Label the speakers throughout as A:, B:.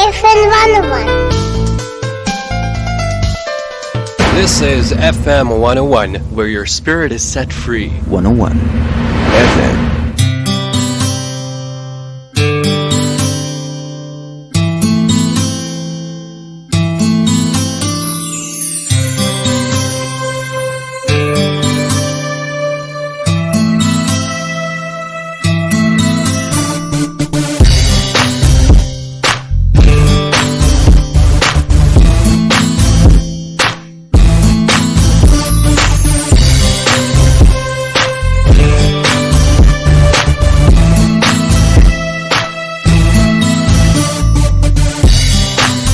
A: FM 101.
B: This is FM 101, where your spirit is set free.
C: 101 FM.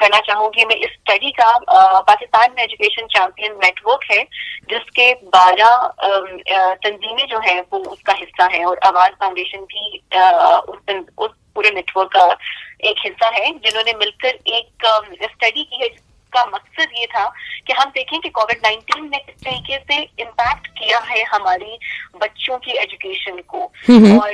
D: کرنا چاہوں گی میں اس اسٹڈی کا. پاکستان میں ایجوکیشن چیمپئن نیٹ ورک ہے جس کے 12 تنظیمیں جو ہیں وہ اس کا حصہ ہیں, اور آواز فاؤنڈیشن بھی اس پورے نیٹ ورک کا ایک حصہ ہے, جنہوں نے مل کر ایک اسٹڈی کی ہے جس کا مقصد یہ تھا کہ ہم دیکھیں کہ کووڈ-19 نے کس طریقے سے امپیکٹ کیا ہے ہماری بچوں کی ایجوکیشن کو, اور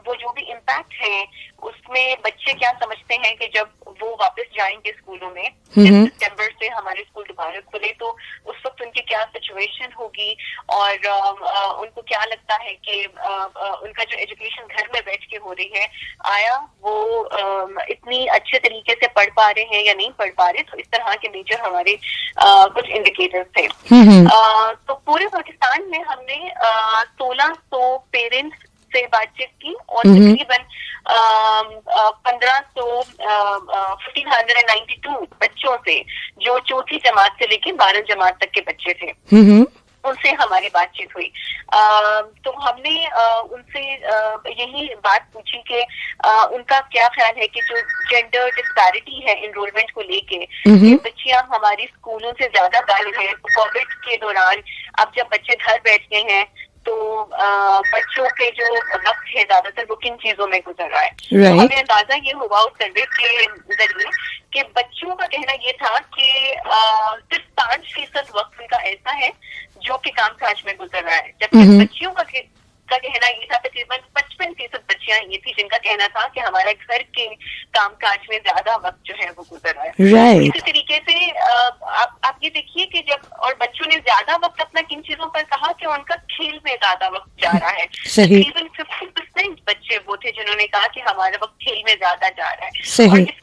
D: وہ جو بھی امپیکٹ ہے اس میں بچے کیا سمجھتے ہیں کہ جب وہ واپس جائیں گے اسکولوں میں, سپٹمبر سے ہمارے اسکول دوبارہ کھلے تو اس وقت ان کی کیا سچویشن ہوگی, اور ان کو کیا لگتا ہے کہ ان کا جو ایجوکیشن گھر میں بیٹھ کے ہو رہی ہے آیا وہ اتنی اچھے طریقے سے پڑھ پا رہے ہیں یا نہیں پڑھ پا رہے. تو اس طرح کے میجر ہمارے کچھ انڈیکیٹرز تھے. تو پورے پاکستان میں ہم نے 1600 پیرنٹس سے بات چیت کی, اور تقریباً 1592 بچوں سے جو 4تھی جماعت سے لے کے 12 جماعت تک کے بچے تھے ان سے ہماری بات چیت ہوئی. تو ہم نے ان سے یہی بات پوچھی کہ ان کا کیا خیال ہے کہ جو جینڈر ڈسپیرٹی ہے انرولمنٹ کو لے کے, بچیاں ہماری اسکولوں سے زیادہ باہر ہیں. کووڈ کے دوران اب جب بچے گھر بیٹھ گئے ہیں تو بچوں کے جو وقت ہے زیادہ تر وہ کن چیزوں میں گزر رہا ہے. ہمیں اندازہ یہ ہوا اس سروے کے ذریعے کہ بچوں کا کہنا یہ تھا کہ صرف 5% وقت ان کا ایسا ہے جو کہ کام کاج میں گزر رہا ہے, جبکہ بچیوں کا کہنا یہ تھا تقریباً 55% بچیاں یہ تھی جن کا کہنا تھا کہ ہمارا گھر کے کام کاج میں زیادہ وقت جو ہے وہ گزر رہا ہے. اسی طریقے سے آپ یہ دیکھیے کہ جب اور بچوں نے زیادہ وقت اپنا کن چیزوں پر کہا کہ ان کا کھیل میں زیادہ وقت جا رہا ہے. تقریباً 50% بچے وہ تھے جنہوں نے کہا کہ ہمارا وقت کھیل میں زیادہ جا رہا ہے. اور اس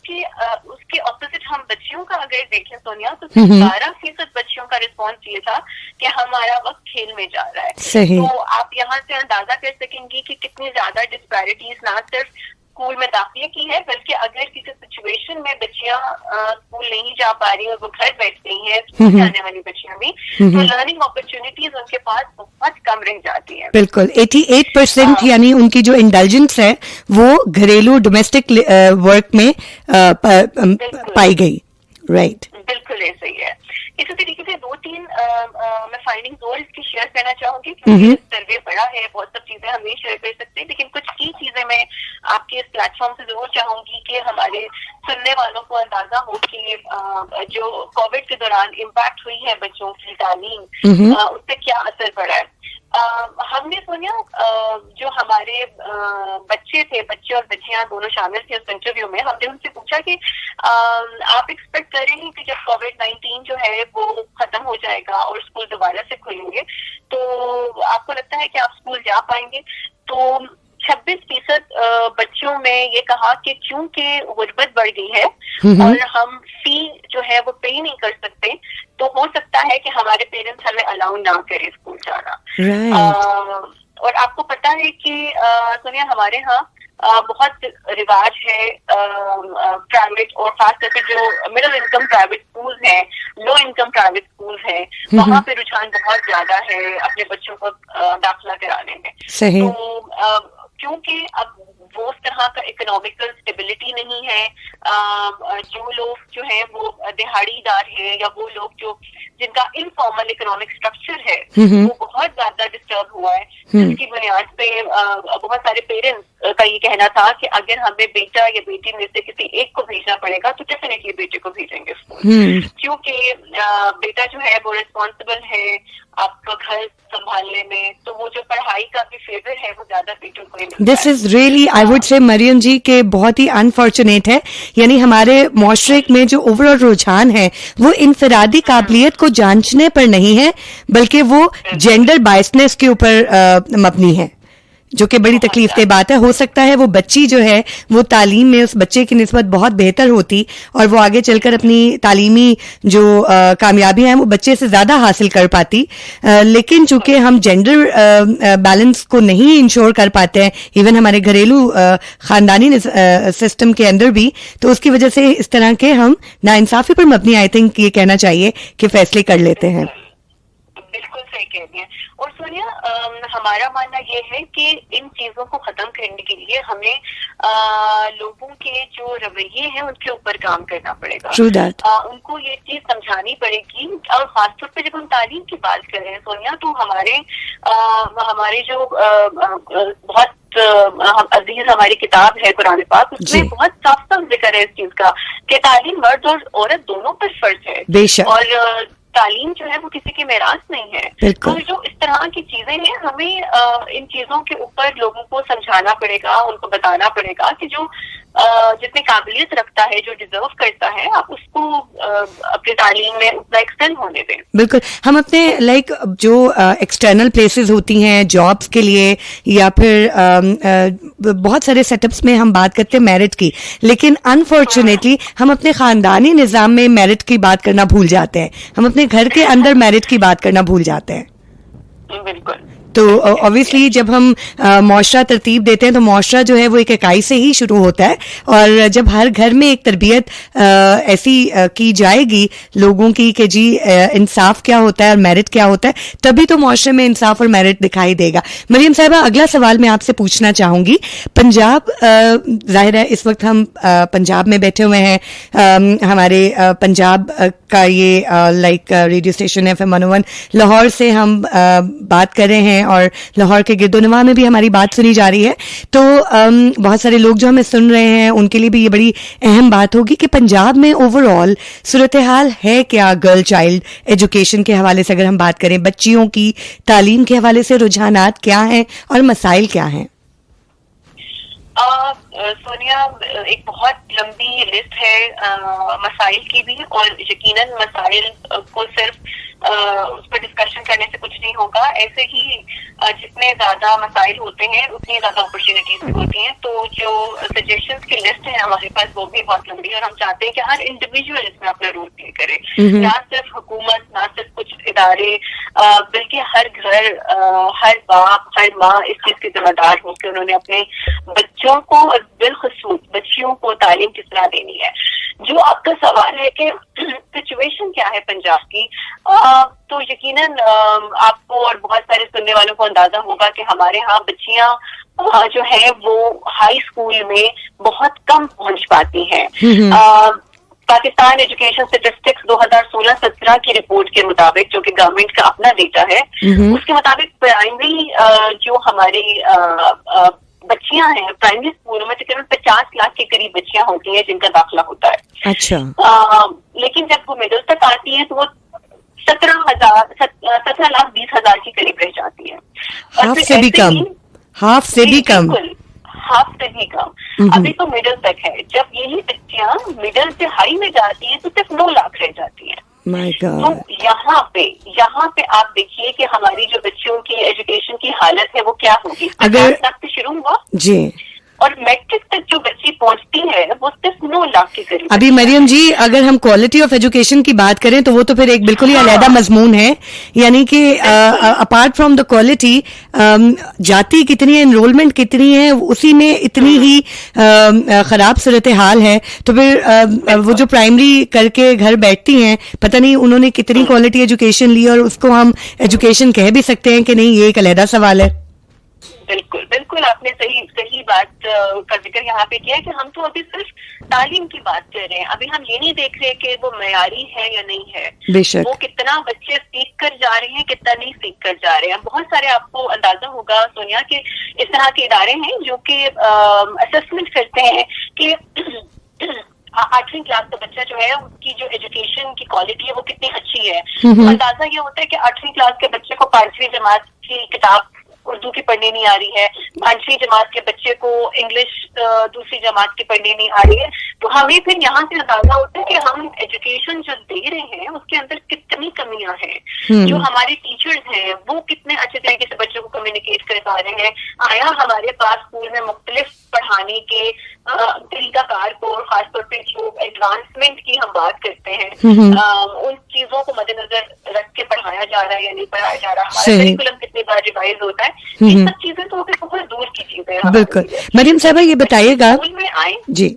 D: کے اپوزٹ ہم بچیوں کا اگر دیکھیں سونیا تو 12% بچیوں کا رسپانس یہ تھا کہ ہمارا وقت کھیل میں جا رہا ہے. تو آپ یہاں سے اندازہ کر سکیں گی کہ کتنی زیادہ ڈسپیرٹیز نہ صرف اسکول میں داخلے کی ہے بلکہ اگر کسی سچویشن میں بچیاں اسکول نہیں جا پا رہی اور وہ گھر بیٹھ گئی ہیں اسکول جانے والی بچیاں بھی, تو لرننگ اپرچونیٹیز ان کے پاس بہت کم رہ جاتی ہیں.
E: بالکل 88% یعنی ان کی جو انڈلجنس ہے وہ گھریلو ڈومیسٹک ورک میں پائی گئی. رائٹ,
D: بالکل ایسا ہی ہے. اسی طریقے سے 2-3 میں فائنڈنگز اور اس کی شیئر کرنا چاہوں گی کیونکہ سروے بڑا ہے, بہت سب چیزیں ہم نہیں شیئر کر سکتے, لیکن کچھ کی چیزیں میں آپ کے اس پلیٹ فارم سے ضرور چاہوں گی کہ ہمارے سننے والوں کو اندازہ ہو کہ جو کووڈ کے دوران امپیکٹ ہوئی ہے بچوں کی تعلیم اس پہ کیا اثر پڑا ہے. ہم نے سنیا جو ہمارے بچے تھے, بچے اور بچیاں دونوں شامل تھے اس انٹرویو میں, ہم نے ان سے پوچھا کہ آپ ایکسپیکٹ کر رہے ہیں کہ جب کووڈ-19 جو ہے وہ ختم ہو جائے گا اور اسکول دوبارہ سے کھلیں گے تو آپ کو لگتا ہے کہ آپ اسکول جا پائیں گے. تو 26% بچوں میں یہ کہا کہ چونکہ غربت بڑھ گئی ہے اور ہم فی جو ہے وہ پے نہیں کر سکتے تو ہو سکتا ہے کہ ہمارے پیرنٹس ہمیں الاؤ نہ کرے اسکول جانا. اور آپ کو پتا ہے کہ سنیا ہمارے ہاں بہت رواج ہے پرائیویٹ اور خاص کر کے جو مڈل انکم پرائیویٹ اسکول ہیں, لو انکم پرائیویٹ اسکول ہیں, وہاں پہ رجحان بہت زیادہ ہے اپنے بچوں کو داخلہ کرانے میں. تو کیونکہ اب وہ اس طرح کا اکنامیکل اسٹیبلٹی نہیں ہے, جو لوگ جو ہیں وہ دہاڑی دار ہیں یا وہ لوگ جو جن کا انفارمل اکنامک اسٹرکچر ہے وہ بہت زیادہ ڈسٹرب ہوا ہے, جس کی بنیاد پہ بہت سارے پیرنٹس کا یہ کہنا تھا کہ اگر ہمیں بیٹا یا بیٹی میں سے کسی ایک کو بھیجنا پڑے گا تو ڈیفینیٹلی بیٹے کو بھیجیں گے اسکول, کیونکہ بیٹا جو ہے وہ ریسپانسبل ہے آپ کا گھر سنبھالنے میں, تو وہ جو پڑھائی کا بھی فیور ہے وہ زیادہ بیٹوں کو.
E: دس از ریئلی آئی وڈ سے مریم جی کہ بہت ہی انفارچونیٹ ہے, یعنی ہمارے معاشرے میں جو اوور آل رجحان ہے وہ انفرادی قابلیت کو جانچنے پر نہیں ہے بلکہ وہ جینڈر بائسنس کے اوپر مبنی ہے, جو کہ بڑی تکلیف دہ بات ہے. ہو سکتا ہے وہ بچی جو ہے وہ تعلیم میں اس بچے کی نسبت بہت بہتر ہوتی اور وہ آگے چل کر اپنی تعلیمی جو کامیابی ہیں وہ بچے سے زیادہ حاصل کر پاتی, لیکن چونکہ ہم جینڈر بیلنس کو نہیں انشور کر پاتے ہیں ایون ہمارے گھریلو خاندانی سسٹم کے اندر بھی, تو اس کی وجہ سے اس طرح کے ہم ناانصافی پر مبنی آئی تھنک یہ کہنا چاہیے کہ فیصلے کر لیتے ہیں.
D: بالکل صحیح کہہ رہی ہیں. اور سونیا ہمارا ماننا یہ ہے کہ ان چیزوں کو ختم کرنے کے لیے ہمیں لوگوں کے جو رویے ہیں ان کے اوپر کام کرنا پڑے گا.
E: True that.
D: ان کو یہ چیز سمجھانی پڑے گی. اور خاص طور پہ جب ہم تعلیم کی بات کر رہے ہیں سونیا, تو ہمارے جو بہت عزیز ہماری کتاب ہے قرآن پاک, اس میں بہت صاف صاف ذکر ہے اس چیز کا کہ تعلیم مرد اور عورت دونوں پر فرض ہے.
E: بے شک.
D: اور تعلیم جو ہے وہ کسی کی میراث نہیں ہے. تو جو اس طرح کی چیزیں ہیں ہمیں ان چیزوں کے اوپر لوگوں کو سمجھانا پڑے گا, ان کو بتانا پڑے گا کہ جو جتنی قابلیت رکھتا ہے, جو ڈیزرو کرتا ہے, آپ اس کو اپنی تعلیم میں اتنا ایکسٹینڈ ہونے دیں.
E: بالکل. ہم اپنے جو ایکسٹرنل پلیسز ہوتی ہیں جابس کے لیے یا پھر بہت سارے سیٹ اپس میں ہم بات کرتے ہیں میرٹ کی, لیکن انفارچونیٹلی ہم اپنے خاندانی نظام میں میرٹ کی بات کرنا بھول جاتے ہیں, ہم اپنے گھر کے اندر میرٹ کی بات کرنا بھول جاتے ہیں.
D: بالکل.
E: تو obviously جب ہم معاشرہ ترتیب دیتے ہیں تو معاشرہ جو ہے وہ ایک اکائی سے ہی شروع ہوتا ہے, اور جب ہر گھر میں ایک تربیت ایسی کی جائے گی لوگوں کی کہ جی انصاف کیا ہوتا ہے اور میرٹ کیا ہوتا ہے, تبھی تو معاشرے میں انصاف اور میرٹ دکھائی دے گا. مریم صاحبہ, اگلا سوال میں آپ سے پوچھنا چاہوں گی. پنجاب, ظاہر ہے اس وقت ہم پنجاب میں بیٹھے ہوئے ہیں, ہمارے پنجاب کا یہ like radio station FM 101 Lahore سے ہم بات کر رہے ہیں, اور لاہور کے گرد و نواح میں بھی ہماری بات سنی جا رہی ہے. تو بہت سارے لوگ جو ہمیں سن رہے ہیں ان کے لیے بھی یہ بڑی اہم بات ہوگی کہ پنجاب میں اوور آل صورتحال ہے کیا گرل چائلڈ ایجوکیشن کے حوالے سے. اگر ہم بات کریں بچیوں کی تعلیم کے حوالے سے رجحانات کیا ہیں اور مسائل کیا ہیں؟
D: سونیا, ایک بہت لمبی لسٹ ہے مسائل کی بھی, اور یقیناً مسائل کو صرف اس پر ڈسکشن کرنے سے کچھ نہیں ہوگا. ایسے ہی جتنے زیادہ مسائل ہوتے ہیں اتنی زیادہ اپرچونیٹیز بھی ہوتی ہیں. تو جو سجیشنز کی لسٹ ہے ہمارے پاس وہ بھی بہت لمبی ہے, اور ہم چاہتے ہیں کہ ہر انڈیویجول اس میں اپنا رول پلے کرے, نہ صرف حکومت, نہ صرف کچھ ادارے, بلکہ ہر گھر, ہر باپ, ہر ماں اس چیز کے ذمہ دار ہو کہ انہوں نے اپنے بچوں کو اور بالخصوص بچیوں کو تعلیم کس طرح دینی ہے. جو آپ کا سوال ہے کہ سچویشن کیا ہے پنجاب کی, تو یقیناً آپ کو اور بہت سارے سننے والوں کو اندازہ ہوگا کہ ہمارے ہاں بچیاں جو ہیں وہ ہائی اسکول میں بہت کم پہنچ پاتی ہیں. پاکستان ایجوکیشن اسٹیٹسٹکس 2016-17 کی رپورٹ کے مطابق, جو کہ گورنمنٹ کا اپنا ڈیٹا ہے, اس کے مطابق پرائمری جو ہماری بچیاں ہیں پرائمری اسکولوں میں تقریباً 50 لاکھ کے قریب بچیاں ہوتی ہیں جن کا داخلہ ہوتا ہے.
E: اچھا.
D: لیکن جب وہ مڈل تک آتی ہیں تو وہ 17,20,000 کے قریب رہ جاتی ہے.
E: ہاف سے بھی کم.
D: ابھی تو مڈل تک ہے. جب یہی بچیاں مڈل سے ہائی میں جاتی ہیں تو صرف 9 لاکھ رہ جاتی ہیں. تو یہاں پہ آپ دیکھیے کہ ہماری جو بچیوں کی ایجوکیشن کی حالت ہے وہ کیا ہوگی. اگر شروع ہوا
E: جی,
D: اور میٹرک تک جو بچی پہنچتی ہے وہ صرف 9 لاکھ کے قریب.
E: ابھی مریم جی اگر ہم کوالٹی آف ایجوکیشن کی بات کریں تو وہ تو پھر ایک بالکل ہی علیحدہ مضمون ہے. یعنی کہ اپارٹ فرام دا کوالٹی, جاتی کتنی ہے, انرولمنٹ کتنی ہے, اسی میں اتنی ہی خراب صورتحال ہے. تو پھر وہ جو پرائمری کر کے گھر بیٹھتی ہیں, پتہ نہیں انہوں نے کتنی کوالٹی ایجوکیشن لی, اور اس کو ہم ایجوکیشن کہہ بھی سکتے ہیں کہ نہیں, یہ ایک علیحدہ سوال ہے.
D: بالکل آپ نے صحیح بات کا ذکر یہاں پہ کیا کہ ہم تو ابھی صرف تعلیم کی بات کر رہے ہیں. ابھی ہم یہ نہیں دیکھ رہے کہ وہ معیاری ہے یا نہیں ہے,
E: بے شک
D: وہ کتنا بچے سیکھ کر جا رہے ہیں, کتنا نہیں سیکھ کر جا رہے ہیں. بہت سارے آپ کو اندازہ ہوگا سونیا کہ اس طرح کے ادارے ہیں جو کہ اسسمنٹ کرتے ہیں کہ 8ویں کلاس کا بچہ جو ہے اس کی جو ایجوکیشن کی کوالٹی ہے وہ کتنی اچھی ہے. اندازہ یہ ہوتا ہے کہ 8ویں کلاس کے بچے کو 5ویں جماعت کی کتاب اردو کی پڑھنے نہیں آ رہی ہے, 5ویں جماعت کے بچے کو انگلش دوسری جماعت کی پڑھنے نہیں آ رہی ہے. تو ہمیں پھر یہاں سے اندازہ ہوتا ہے کہ ہم ایجوکیشن جو دے رہے ہیں اس کے اندر کتنی کمیاں ہیں. جو ہمارے ٹیچرز ہیں وہ کتنے اچھے طریقے سے بچوں کو کمیونیکیٹ کر پا رہے ہیں. آیا ہمارے پاس اسکول میں مختلف پڑھانے کے طریقہ کار کو, اور خاص طور پہ جو ایڈوانسمنٹ کی ہم بات کرتے ہیں ان چیزوں کو مد نظر رکھ کے پڑھایا جا رہا ہے یا نہیں پڑھایا جا رہا, ہمارا کریکولم کتنی بار ریوائز ہوتا ہے. یہ سب چیزیں تو بہت دور کی چیزیں ہیں.
E: بالکل. مریم صاحبہ یہ بتائیے گا,
D: اسکول میں آئیں
E: جی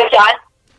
D: 50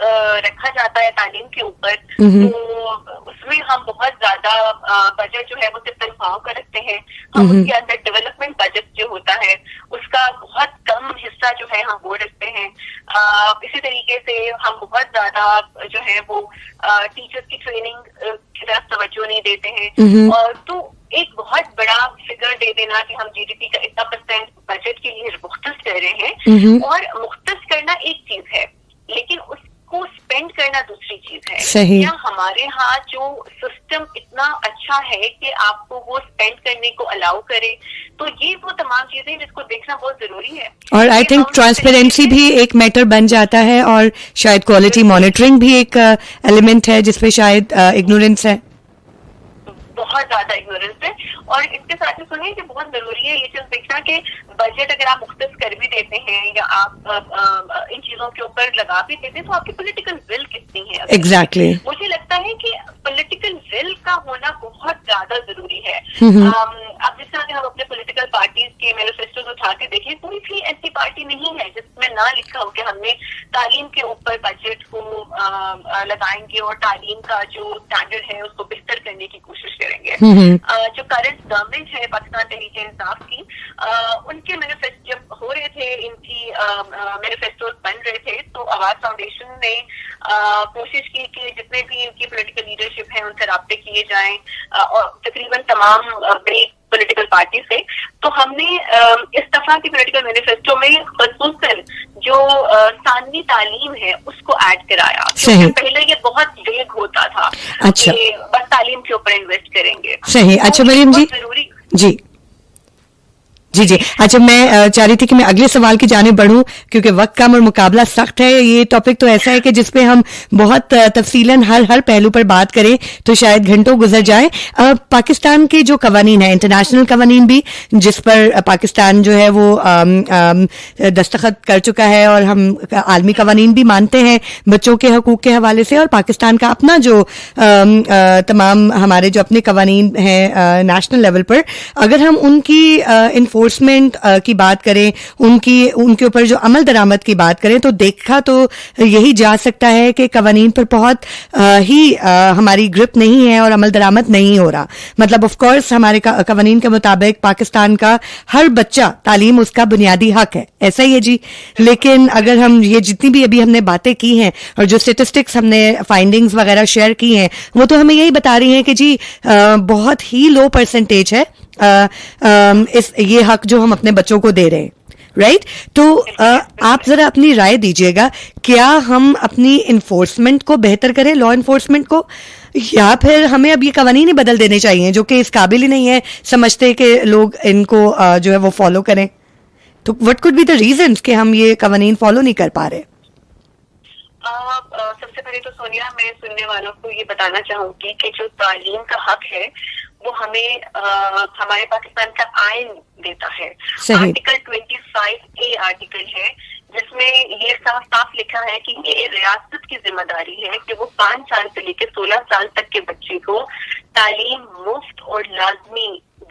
D: رکھا جاتا ہے تعلیم کے اوپر تو اس میں ہم بہت زیادہ بجٹ جو ہے وہ صرف تنخواہوں کا رکھتے ہیں. ہم اس کے اندر ڈیولپمنٹ بجٹ جو ہوتا ہے اس کا بہت کم حصہ جو ہے ہم وہ رکھتے ہیں. اسی طریقے سے ہم بہت زیادہ جو ہے وہ ٹیچرز کی ٹریننگ کی طرف توجہ نہیں دیتے ہیں. اور تو ایک بہت بڑا فگر دے دینا کہ ہم GDP کا اتنا % بجٹ کے لیے مختص کر رہے ہیں, اور مختص کرنا ایک چیز ہے لیکن اس کو اسپینڈ کرنا دوسری چیز ہے. کیا ہمارے ہاں جو سسٹم اتنا اچھا ہے کہ آپ کو وہ اسپینڈ کرنے کو الاؤ کرے؟ تو یہ وہ تمام چیزیں جس کو دیکھنا بہت ضروری ہے.
E: اور آئی تھنک ٹرانسپیرنسی بھی ایک میٹر بن جاتا ہے, اور شاید کوالٹی مانیٹرنگ بھی ایک ایلیمنٹ ہے جس پہ شاید اگنورینس ہے,
D: بہت زیادہ اگنورینس ہے. اور اس کے ساتھ سنیے کہ بہت ضروری ہے یہ چیز دیکھنا کہ بجٹ اگر آپ مختص کر بھی دیتے ہیں یا آپ ان چیزوں کے اوپر لگا بھی دیتے ہیں تو آپ کی پولیٹیکل ول کتنی ہے.
E: ایگزیکٹلی
D: مجھے لگتا ہے کہ پولیٹیکل ول کا ہونا بہت زیادہ ضروری ہے. اب جس طرح کہ ہم اپنے پولیٹیکل پارٹیز کے مینیفیسٹوز اٹھا کے دیکھیں, کوئی بھی ایسی پارٹی نہیں ہے جس میں نہ لکھا ہو کہ ہم نے تعلیم کے اوپر بجٹ کو لگائیں گے اور تعلیم کا جو اسٹینڈرڈ ہے اس کو بہتر کرنے کی کوشش کریں گے. جو کرنٹ گورنمنٹ ہے پاکستان تحریک انصاف کی, ان کے مینیفیسٹو جب ہو رہے تھے, ان کی مینیفیسٹوز بن رہے تھے, تو آواز فاؤنڈیشن نے کوشش کی کہ جتنے بھی ان کی پولیٹیکل لیڈرشپ ہیں ان سے رابطے کیے جائیں, اور تقریباً تمام بڑی پولیٹیکل پارٹی سے. تو ہم نے اس دفعہ کی پولیٹیکل مینیفیسٹو میں خصوصاً جو ثانوی تعلیم ہے اس کو ایڈ کرایا, کیونکہ پہلے یہ بہت ویگ ہوتا تھا کہ بس تعلیم کے اوپر انویسٹ کریں گے.
E: صحیح. اچھا مریم جی, جی جی جی اچھا, میں چاہ رہی تھی کہ میں اگلے سوال کی جانب بڑھوں کیونکہ وقت کم اور مقابلہ سخت ہے. یہ ٹاپک تو ایسا ہے کہ جس پہ ہم بہت تفصیلاً ہر پہلو پر بات کریں تو شاید گھنٹوں گزر جائیں. پاکستان کے جو قوانین ہیں, انٹرنیشنل قوانین بھی جس پر پاکستان جو ہے وہ دستخط کر چکا ہے, اور ہم عالمی قوانین بھی مانتے ہیں بچوں کے حقوق کے حوالے سے, اور پاکستان کا اپنا جو تمام ہمارے جو اپنے قوانین ہیں نیشنل لیول پر, اگر ہم ان کی انفورسمنٹ کی بات کریں, ان کے اوپر جو عمل درآمد کی بات کریں, تو دیکھا تو یہی جا سکتا ہے کہ قوانین پر بہت ہی ہماری گرپ نہیں ہے اور عمل درآمد نہیں ہو رہا. مطلب آف کورس ہمارے قوانین کے مطابق پاکستان کا ہر بچہ تعلیم اس کا بنیادی حق ہے, ایسا ہی ہے جی. لیکن اگر ہم یہ جتنی بھی ابھی ہم نے باتیں کی ہیں اور جو اسٹیٹسٹکس ہم نے فائنڈنگز وغیرہ شیئر کی ہیں, وہ تو ہمیں یہی بتا رہی ہیں کہ جی بہت ہی لو پرسنٹیج ہے یہ حق جو ہم اپنے بچوں کو دے رہے ہیں. رائٹ, تو آپ ذرا اپنی رائے دیجیے گا, کیا ہم اپنی انفورسمنٹ کو بہتر کریں, لا انفورسمنٹ کو, یا پھر ہمیں اب یہ قوانین ہی بدل دینے چاہیے جو کہ اس قابل ہی نہیں ہے سمجھتے کہ لوگ ان کو جو ہے وہ فالو کریں. تو what could be the reasons کہ ہم یہ قوانین فالو نہیں کر پا رہے؟
D: سب سے پہلے تو سونیا, میں سننے والوں کو یہ بتانا چاہوں گی کہ جو تعلیم کا حق ہے وہ ہمیں ہمارے پاکستان کا آئین دیتا ہے. آرٹیکل 25A آرٹیکل ہے جس میں یہ صاف صاف لکھا ہے کہ یہ ریاست کی ذمہ داری ہے کہ وہ 5 سال سے لے کے 16 سال تک کے بچے کو تعلیم مفت اور لازمی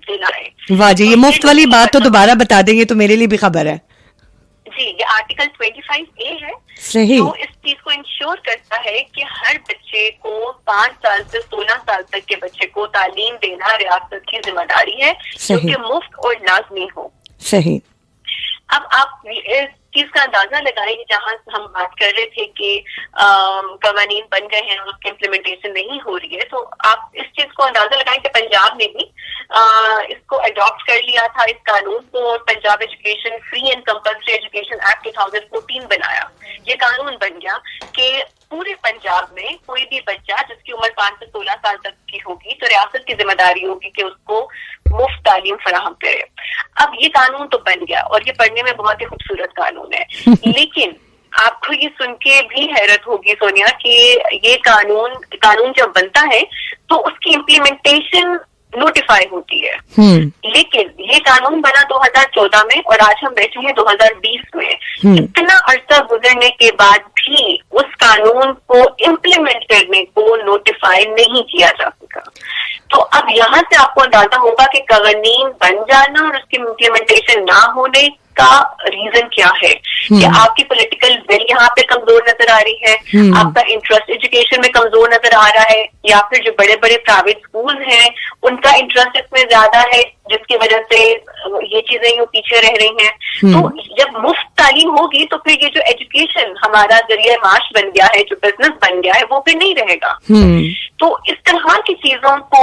D: دلائے.
E: واہ جی, یہ مفت والی بات تو دوبارہ بتا دیں گے تو میرے لیے بھی خبر ہے.
D: جی, یہ آرٹیکل 25A ہے
E: صحیح,
D: جو اس چیز کو انشور کرتا ہے کہ ہر بچے کو 5 سال سے 16 سال تک کے بچے کو تعلیم دینا ریاست کی ذمہ داری ہے جو کہ مفت اور لازمی ہو.
E: صحیح.
D: اب آپ اس چیز کا اندازہ لگائیں کہ جہاں ہم بات کر رہے تھے کہ قوانین بن گئے ہیں اور اس کی امپلیمنٹیشن نہیں ہو رہی ہے, تو آپ اس چیز کو اندازہ لگائیں کہ پنجاب نے بھی اس کو اڈاپٹ کر لیا تھا اس قانون کو, اور Punjab education free and compulsory education act 2014 بنایا. یہ قانون بن گیا کہ پورے پنجاب میں کوئی بھی بچہ جس کی عمر 5 سے 16 سال تک کی ہوگی تو ریاست کی ذمہ داری ہوگی کہ اس کو مفت تعلیم فراہم کرے. اب یہ قانون تو بن گیا اور یہ پڑھنے میں بہت ہی خوبصورت قانون ہے, لیکن آپ کو یہ سن کے بھی حیرت ہوگی سونیا کہ یہ قانون جب بنتا ہے تو اس کی امپلیمنٹیشن نوٹیفائی ہوتی ہے. لیکن یہ قانون بنا 2014 میں اور آج ہم بیٹھے ہیں 2020 میں. اتنا عرصہ گزرنے کے بعد بھی اس قانون کو امپلیمنٹ کرنے کو نوٹیفائی نہیں کیا جا سکا. تو اب یہاں سے آپ کو اندازہ ہوگا کہ قوانین بن جانا اور اس کی امپلیمنٹیشن نہ ہونے کا ریزن کیا ہے, کہ آپ کی پولیٹیکل ول یہاں پہ کمزور نظر آ رہی ہے, آپ کا انٹرسٹ ایجوکیشن میں کمزور نظر آ رہا ہے, یا پھر جو بڑے بڑے پرائیویٹ اسکول ہیں ان کا انٹرسٹ اس میں زیادہ ہے جس کی وجہ سے یہ چیزیں یوں پیچھے رہ رہی ہیں. تو جب مفت تعلیم ہوگی تو پھر یہ جو ایجوکیشن ہمارا ذریعہ معاش بن گیا ہے, جو بزنس بن گیا ہے, وہ پھر نہیں رہے گا. تو اس طرح کی چیزوں کو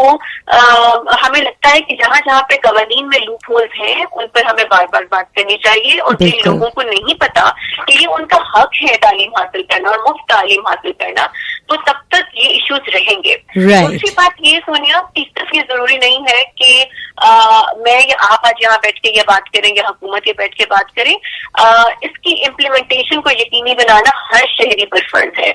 D: ہمیں لگتا ہے کہ جہاں جہاں پہ قوانین میں لوپ ہولز ہیں ان پر ہمیں بار بار بات کرنی چاہیے, اور جن لوگوں کو نہیں پتا کہ یہ ان کا حق ہے تعلیم حاصل کرنا اور مفت تعلیم حاصل کرنا, تو تب تک یہ ایشوز رہیں گے. دوسری بات یہ سونیا, اس طرح یہ ضروری نہیں ہے کہ میں یا آپ آج یہاں بیٹھ کے یہ بات کریں یا حکومت یہ بیٹھ کے بات کریں. اس کی امپلیمنٹیشن کو یقینی بنانا ہر شہری پر فرض ہے.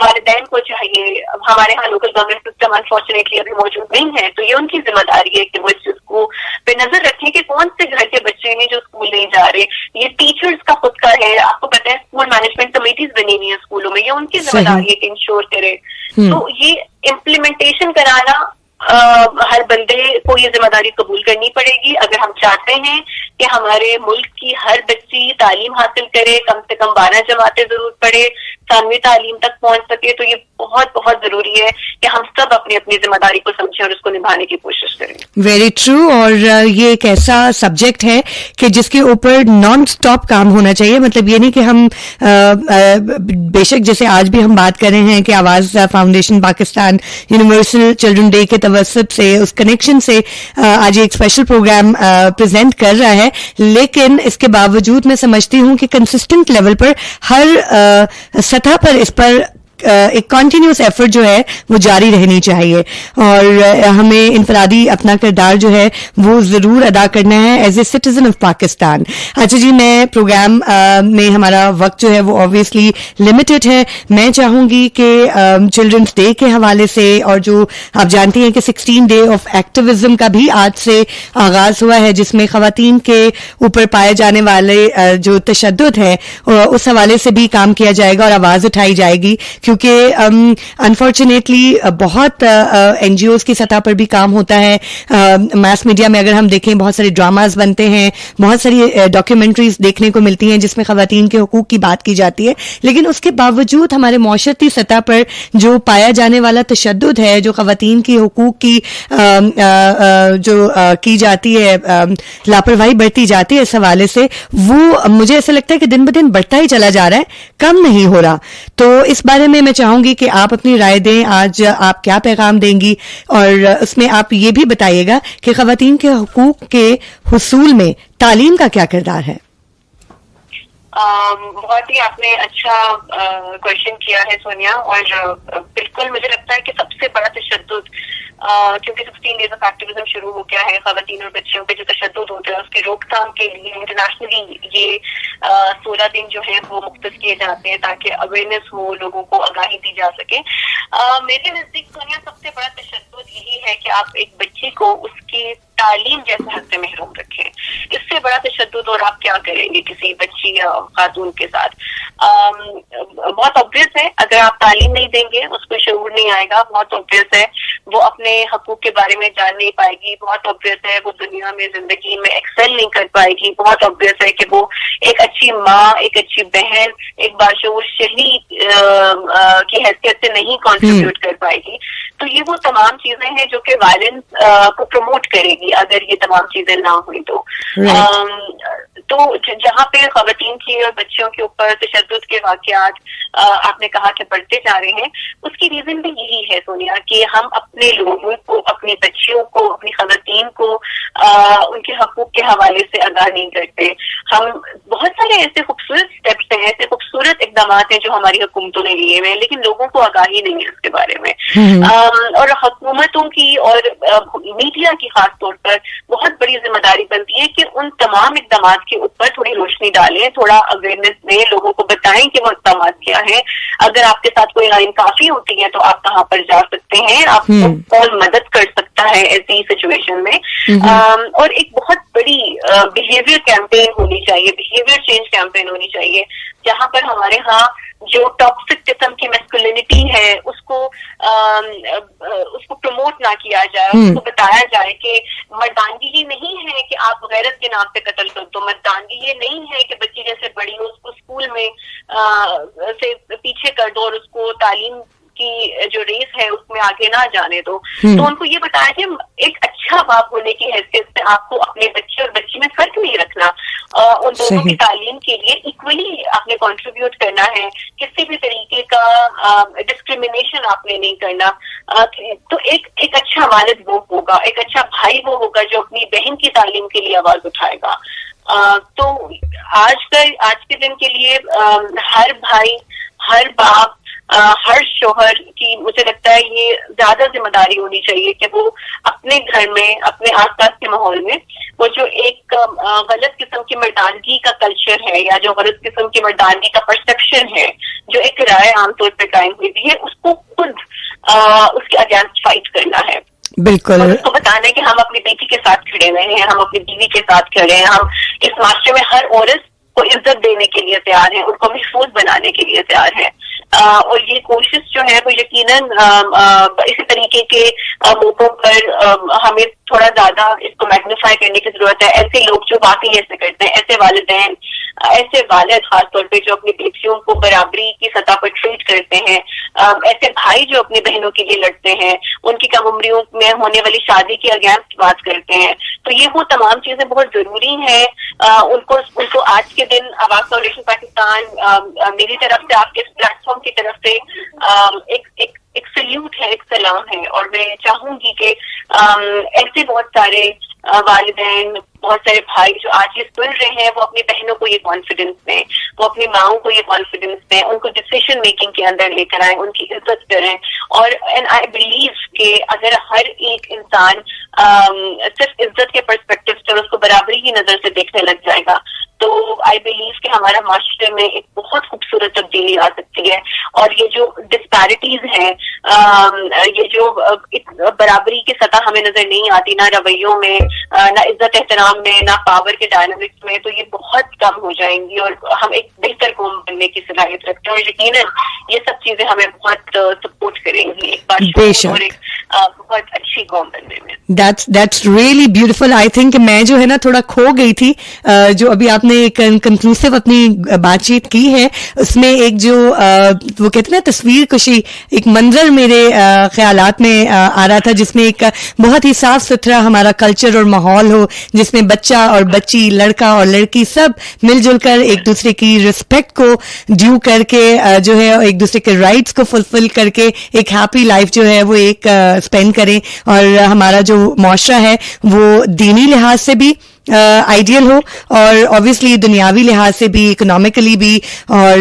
D: والدین کو چاہیے, ہمارے یہاں لوکل گورنمنٹ سسٹم انفارچونیٹلی ابھی موجود نہیں ہے, تو یہ ان کی ذمہ داری ہے کہ وہ اس چیز کو پہ نظر رکھیں کہ کون سے گھر کے بچے ہیں جو اسکول نہیں جا رہے. یہ ٹیچرز کا خود کا ہے, آپ کو پتہ ہے اسکول مینجمنٹ کمیٹیز بنی ہوئی ہیں اسکولوں میں, یہ ان کی ذمہ داری ہے کہ انشور کرے. تو یہ امپلیمنٹیشن کرانا ہر بندے کو یہ ذمہ داری قبول کرنی پڑے گی. اگر ہم چاہتے ہیں کہ ہمارے ملک کی ہر بچی تعلیم حاصل کرے, کم سے کم 12 جماعتیں ضرور پڑھے, ثانوی تعلیم تک پہنچ سکے, تو یہ بہت بہت ضروری ہے کہ ہم سب اپنی اپنی ذمہ داری کو سمجھیں اور اس کو نبھانے کی کوشش کریں.
E: Very true. اور یہ ایک ایسا سبجیکٹ ہے کہ جس کے اوپر نان اسٹاپ کام ہونا چاہیے. مطلب یہ نہیں کہ ہم بے شک جیسے آج بھی ہم بات کر رہے ہیں کہ آواز foundation Pakistan universal children day کے توسط سے, اس کنیکشن سے آج ایک اسپیشل پروگرام پریزنٹ کر رہا ہے, لیکن اس کے باوجود میں سمجھتی ہوں کہ کنسسٹنٹ لیول پر ہر سطح پر اس پر ایک کنٹینیوس ایفرٹ جو ہے وہ جاری رہنی چاہیے, اور ہمیں انفرادی اپنا کردار جو ہے وہ ضرور ادا کرنا ہے as a citizen of Pakistan. اچھا جی, میں پروگرام میں ہمارا وقت جو ہے وہ آبویسلی لمیٹڈ ہے. میں چاہوں گی کہ چلڈرنس ڈے کے حوالے سے, اور جو آپ جانتی ہیں کہ 16 ڈے آف ایکٹیویزم کا بھی آج سے آغاز ہوا ہے, جس میں خواتین کے اوپر پائے جانے والے جو تشدد ہے اس حوالے سے بھی کام کیا جائے گا اور آواز اٹھائی جائے گی, کیونکہ انفارچونیٹلی بہت این جی اوز کی سطح پر بھی کام ہوتا ہے. ماس میڈیا میں اگر ہم دیکھیں بہت سارے ڈراماز بنتے ہیں, بہت ساری ڈاکیومنٹریز دیکھنے کو ملتی ہیں جس میں خواتین کے حقوق کی بات کی جاتی ہے, لیکن اس کے باوجود ہمارے معاشرتی سطح پر جو پایا جانے والا تشدد ہے, جو خواتین کی حقوق کی جو کی جاتی ہے, لاپرواہی برتی جاتی ہے اس حوالے سے, وہ مجھے ایسا لگتا ہے کہ دن بدن بڑھتا ہی چلا جا رہا ہے, کم نہیں ہو رہا. تو اس بارے میں چاہوں گی کہ آپ اپنی رائے دیں. آج آپ کیا پیغام دیں گی, اور اس میں آپ یہ بھی بتائیے گا کہ خواتین کے حقوق کے حصول میں تعلیم کا کیا کردار ہے.
D: بہت ہی آپ نے اچھا کوشچن کیا ہے سونیا, اور بالکل مجھے لگتا ہے کہ سب سے بڑا تشدد, کیونکہ 16 ڈیز آف ایکٹیویزم شروع ہو گیا ہے, خواتین اور بچیوں پہ جو تشدد ہوتا ہے اس کی روک تھام کے لیے انٹرنیشنلی یہ 16 دن جو ہیں وہ مختص کیے جاتے ہیں تاکہ اویئرنیس ہو, لوگوں کو آگاہی دی جا سکے. میرے نزدیک سونیا سب سے بڑا تشدد یہی ہے کہ آپ ایک بچی کو اس کی تعلیم جیسے حق سے محروم رکھیں. اس سے بڑا تشدد اور آپ کیا کریں گے کسی بچی یا خاتون کے ساتھ. بہت obvious ہے, اگر آپ تعلیم نہیں دیں گے اس کو شعور نہیں آئے گا. بہت obvious ہے وہ اپنے حقوق کے بارے میں جان نہیں پائے گی. بہت obvious ہے وہ دنیا میں زندگی میں ایکسل نہیں کر پائے گی. بہت obvious ہے کہ وہ ایک اچھی ماں, ایک اچھی بہن, ایک باشعور شہری کی حیثیت سے نہیں کنٹریبیوٹ کر پائے گی. تو یہ وہ تمام چیزیں ہیں جو کہ وائلنس کو پروموٹ کرے گی اگر یہ تمام چیزیں نہ ہوئی تو. تو جہاں پہ خواتین کی اور بچیوں کے اوپر تشدد کے واقعات آپ نے کہا کہ بڑھتے جا رہے ہیں, اس کی ریزن بھی یہی ہے سونیا کہ ہم اپنے لوگوں کو, اپنی بچیوں کو, اپنی خواتین کو ان کے حقوق کے حوالے سے آگاہ نہیں کرتے. ہم بہت سارے ایسے خوبصورت اسٹیپس ہیں, ایسے خوبصورت اقدامات ہیں جو ہماری حکومتوں نے لیے ہوئے ہیں, لیکن لوگوں کو آگاہی نہیں ہے اس کے بارے میں. اور حکومتوں کی اور میڈیا کی خاص طور پر بہت بڑی ذمہ داری بنتی ہے کہ ان تمام اقدامات کے اوپر تھوڑی روشنی ڈالیں, تھوڑا اویئرنیس دیں, لوگوں کو بتائیں کہ وہ اقدامات کیا ہیں. اگر آپ کے ساتھ کوئی ناانصافی ہوتی ہے تو آپ کہاں پر جا سکتے ہیں, آپ کو کون مدد کر سکتا سکتا ہے ایسی سچویشن میں. اور ایک بہت بڑی بیہیویئر کیمپین ہونی چاہیے, بیہیویئر چینج کیمپین ہونی چاہیے, جہاں پر ہمارے ہاں جو ٹاکسک قسم کی میسکولینٹی ہے اس کو پروموٹ نہ کیا جائے, اس کو بتایا جائے کہ مردانگی یہ نہیں ہے کہ آپ غیرت کے نام پہ قتل کر دو, مردانگی یہ نہیں ہے کہ بچی جیسے بڑی ہو اس کو اسکول میں سے پیچھے کر دو اور اس کو تعلیم کی جو ریس ہے اس میں آگے نہ جانے دو. تو ان کو یہ بتایا کہ ایک اچھا باپ ہونے کی حیثیت سے آپ کو اپنے بچے اور بچی میں فرق نہیں رکھنا, ان دونوں کی تعلیم کے لیے ایکولی آپ نے کنٹریبیوٹ کرنا ہے, کسی بھی طریقے کا ڈسکریمنیشن آپ نے نہیں کرنا. تو ایک اچھا والد وہ ہوگا, ایک اچھا بھائی وہ ہوگا جو اپنی بہن کی تعلیم کے لیے آواز اٹھائے گا. تو آج کے دن کے لیے ہر بھائی, ہر باپ, ہر شوہر کی مجھے لگتا ہے یہ زیادہ ذمہ داری ہونی چاہیے کہ وہ اپنے گھر میں, اپنے آس پاس کے ماحول میں وہ جو ایک غلط قسم کی مردانگی کا کلچر ہے یا جو غلط قسم کی مردانگی کا پرسپشن ہے جو ایک رائے عام طور پہ قائم ہوئی ہے, اس کو خود اس کے اگینسٹ فائٹ کرنا ہے.
E: بالکل,
D: اس کو بتانا ہے کہ ہم اپنی بیٹی کے ساتھ کھڑے ہوئے ہیں, ہم اپنی بیوی کے ساتھ کھڑے ہیں, ہم اس معاشرے میں ہر عورت کو عزت دینے کے لیے تیار ہیں, ان کو محفوظ بنانے کے لیے تیار ہیں. اور یہ کوشش جو ہے وہ یقیناً اسی طریقے کے موقعوں پر ہمیں تھوڑا زیادہ اس کو میگنیفائی کرنے کی ضرورت ہے. ایسے لوگ جو واقعی ایسے کرتے ہیں, ایسے والدین, ایسے والد خاص طور پہ جو اپنی بیٹیوں کو برابری کی سطح پر ٹریٹ کرتے ہیں, ایسے بھائی جو اپنی بہنوں کے لیے لڑتے ہیں, ان کی کم عمریوں میں ہونے والی شادی کے اگینسٹ بات کرتے ہیں. تو یہ وہ تمام چیزیں بہت ضروری ہیں. ان کو آج کے دن آواز فاؤنڈیشن پاکستان میری طرف سے آپ کے اس پلیٹ فارم کی طرف سے ایک سلیوٹ ہے, ایک سلام ہے. اور میں چاہوں گی کہ ایسے بہت سارے والدین, بہت سارے بھائی جو آج یہ سن رہے ہیں وہ اپنی بہنوں کو یہ کانفیڈنس دیں, وہ اپنی ماؤں کو یہ کانفیڈنس دیں, ان کو ڈسیشن میکنگ کے اندر لے کر آئیں, ان کی عزت کریں. اور آئی بلیو کہ اگر ہر ایک انسان صرف عزت کے پرسپیکٹو سے اس کو برابری کی نظر سے دیکھنے لگ جائے گا تو آئی بلیو کہ ہمارا معاشرے میں ایک بہت خوبصورت تبدیلی آ سکتی ہے. اور یہ جو ڈسپیرٹیز ہیں, یہ جو برابری کی سطح ہمیں نظر نہیں آتی, نہ رویوں میں, نہ عزت احترام میں, نہ پاور کے ڈائنامکس میں, تو یہ بہت کم ہو جائیں گی اور ہم ایک بہتر قوم بننے کی صلاحیت رکھتے ہیں. اور یقیناً یہ سب چیزیں ہمیں بہت سپورٹ کریں گی ایک بار اور ایک بہت اچھی قوم بننے میں.
E: That's really beautiful. I think میں جو ہے نا تھوڑا کھو گئی تھی, جو ابھی آپ نے ایک کنکلوسیو اپنی بات چیت کی ہے, اس میں ایک جو وہ کہتے ہیں نا تصویر کشی, ایک منظر میرے خیالات میں آ رہا تھا جس میں ایک بہت ہی صاف ستھرا ہمارا کلچر اور ماحول ہو, جس میں بچہ اور بچی, لڑکا اور لڑکی سب مل جل کر ایک دوسرے کی رسپیکٹ کو ڈیو کر کے جو ہے ایک دوسرے کے رائٹس کو فلفل کر کے ایک ہیپی لائف جو ہے وہ ایک اسپینڈ کریں. اور ہمارا جو معاشرہ ہے وہ دینی لحاظ سے بھی آئیڈیل ہو اور obviously دنیاوی لحاظ سے بھی, اکنامکلی بھی, اور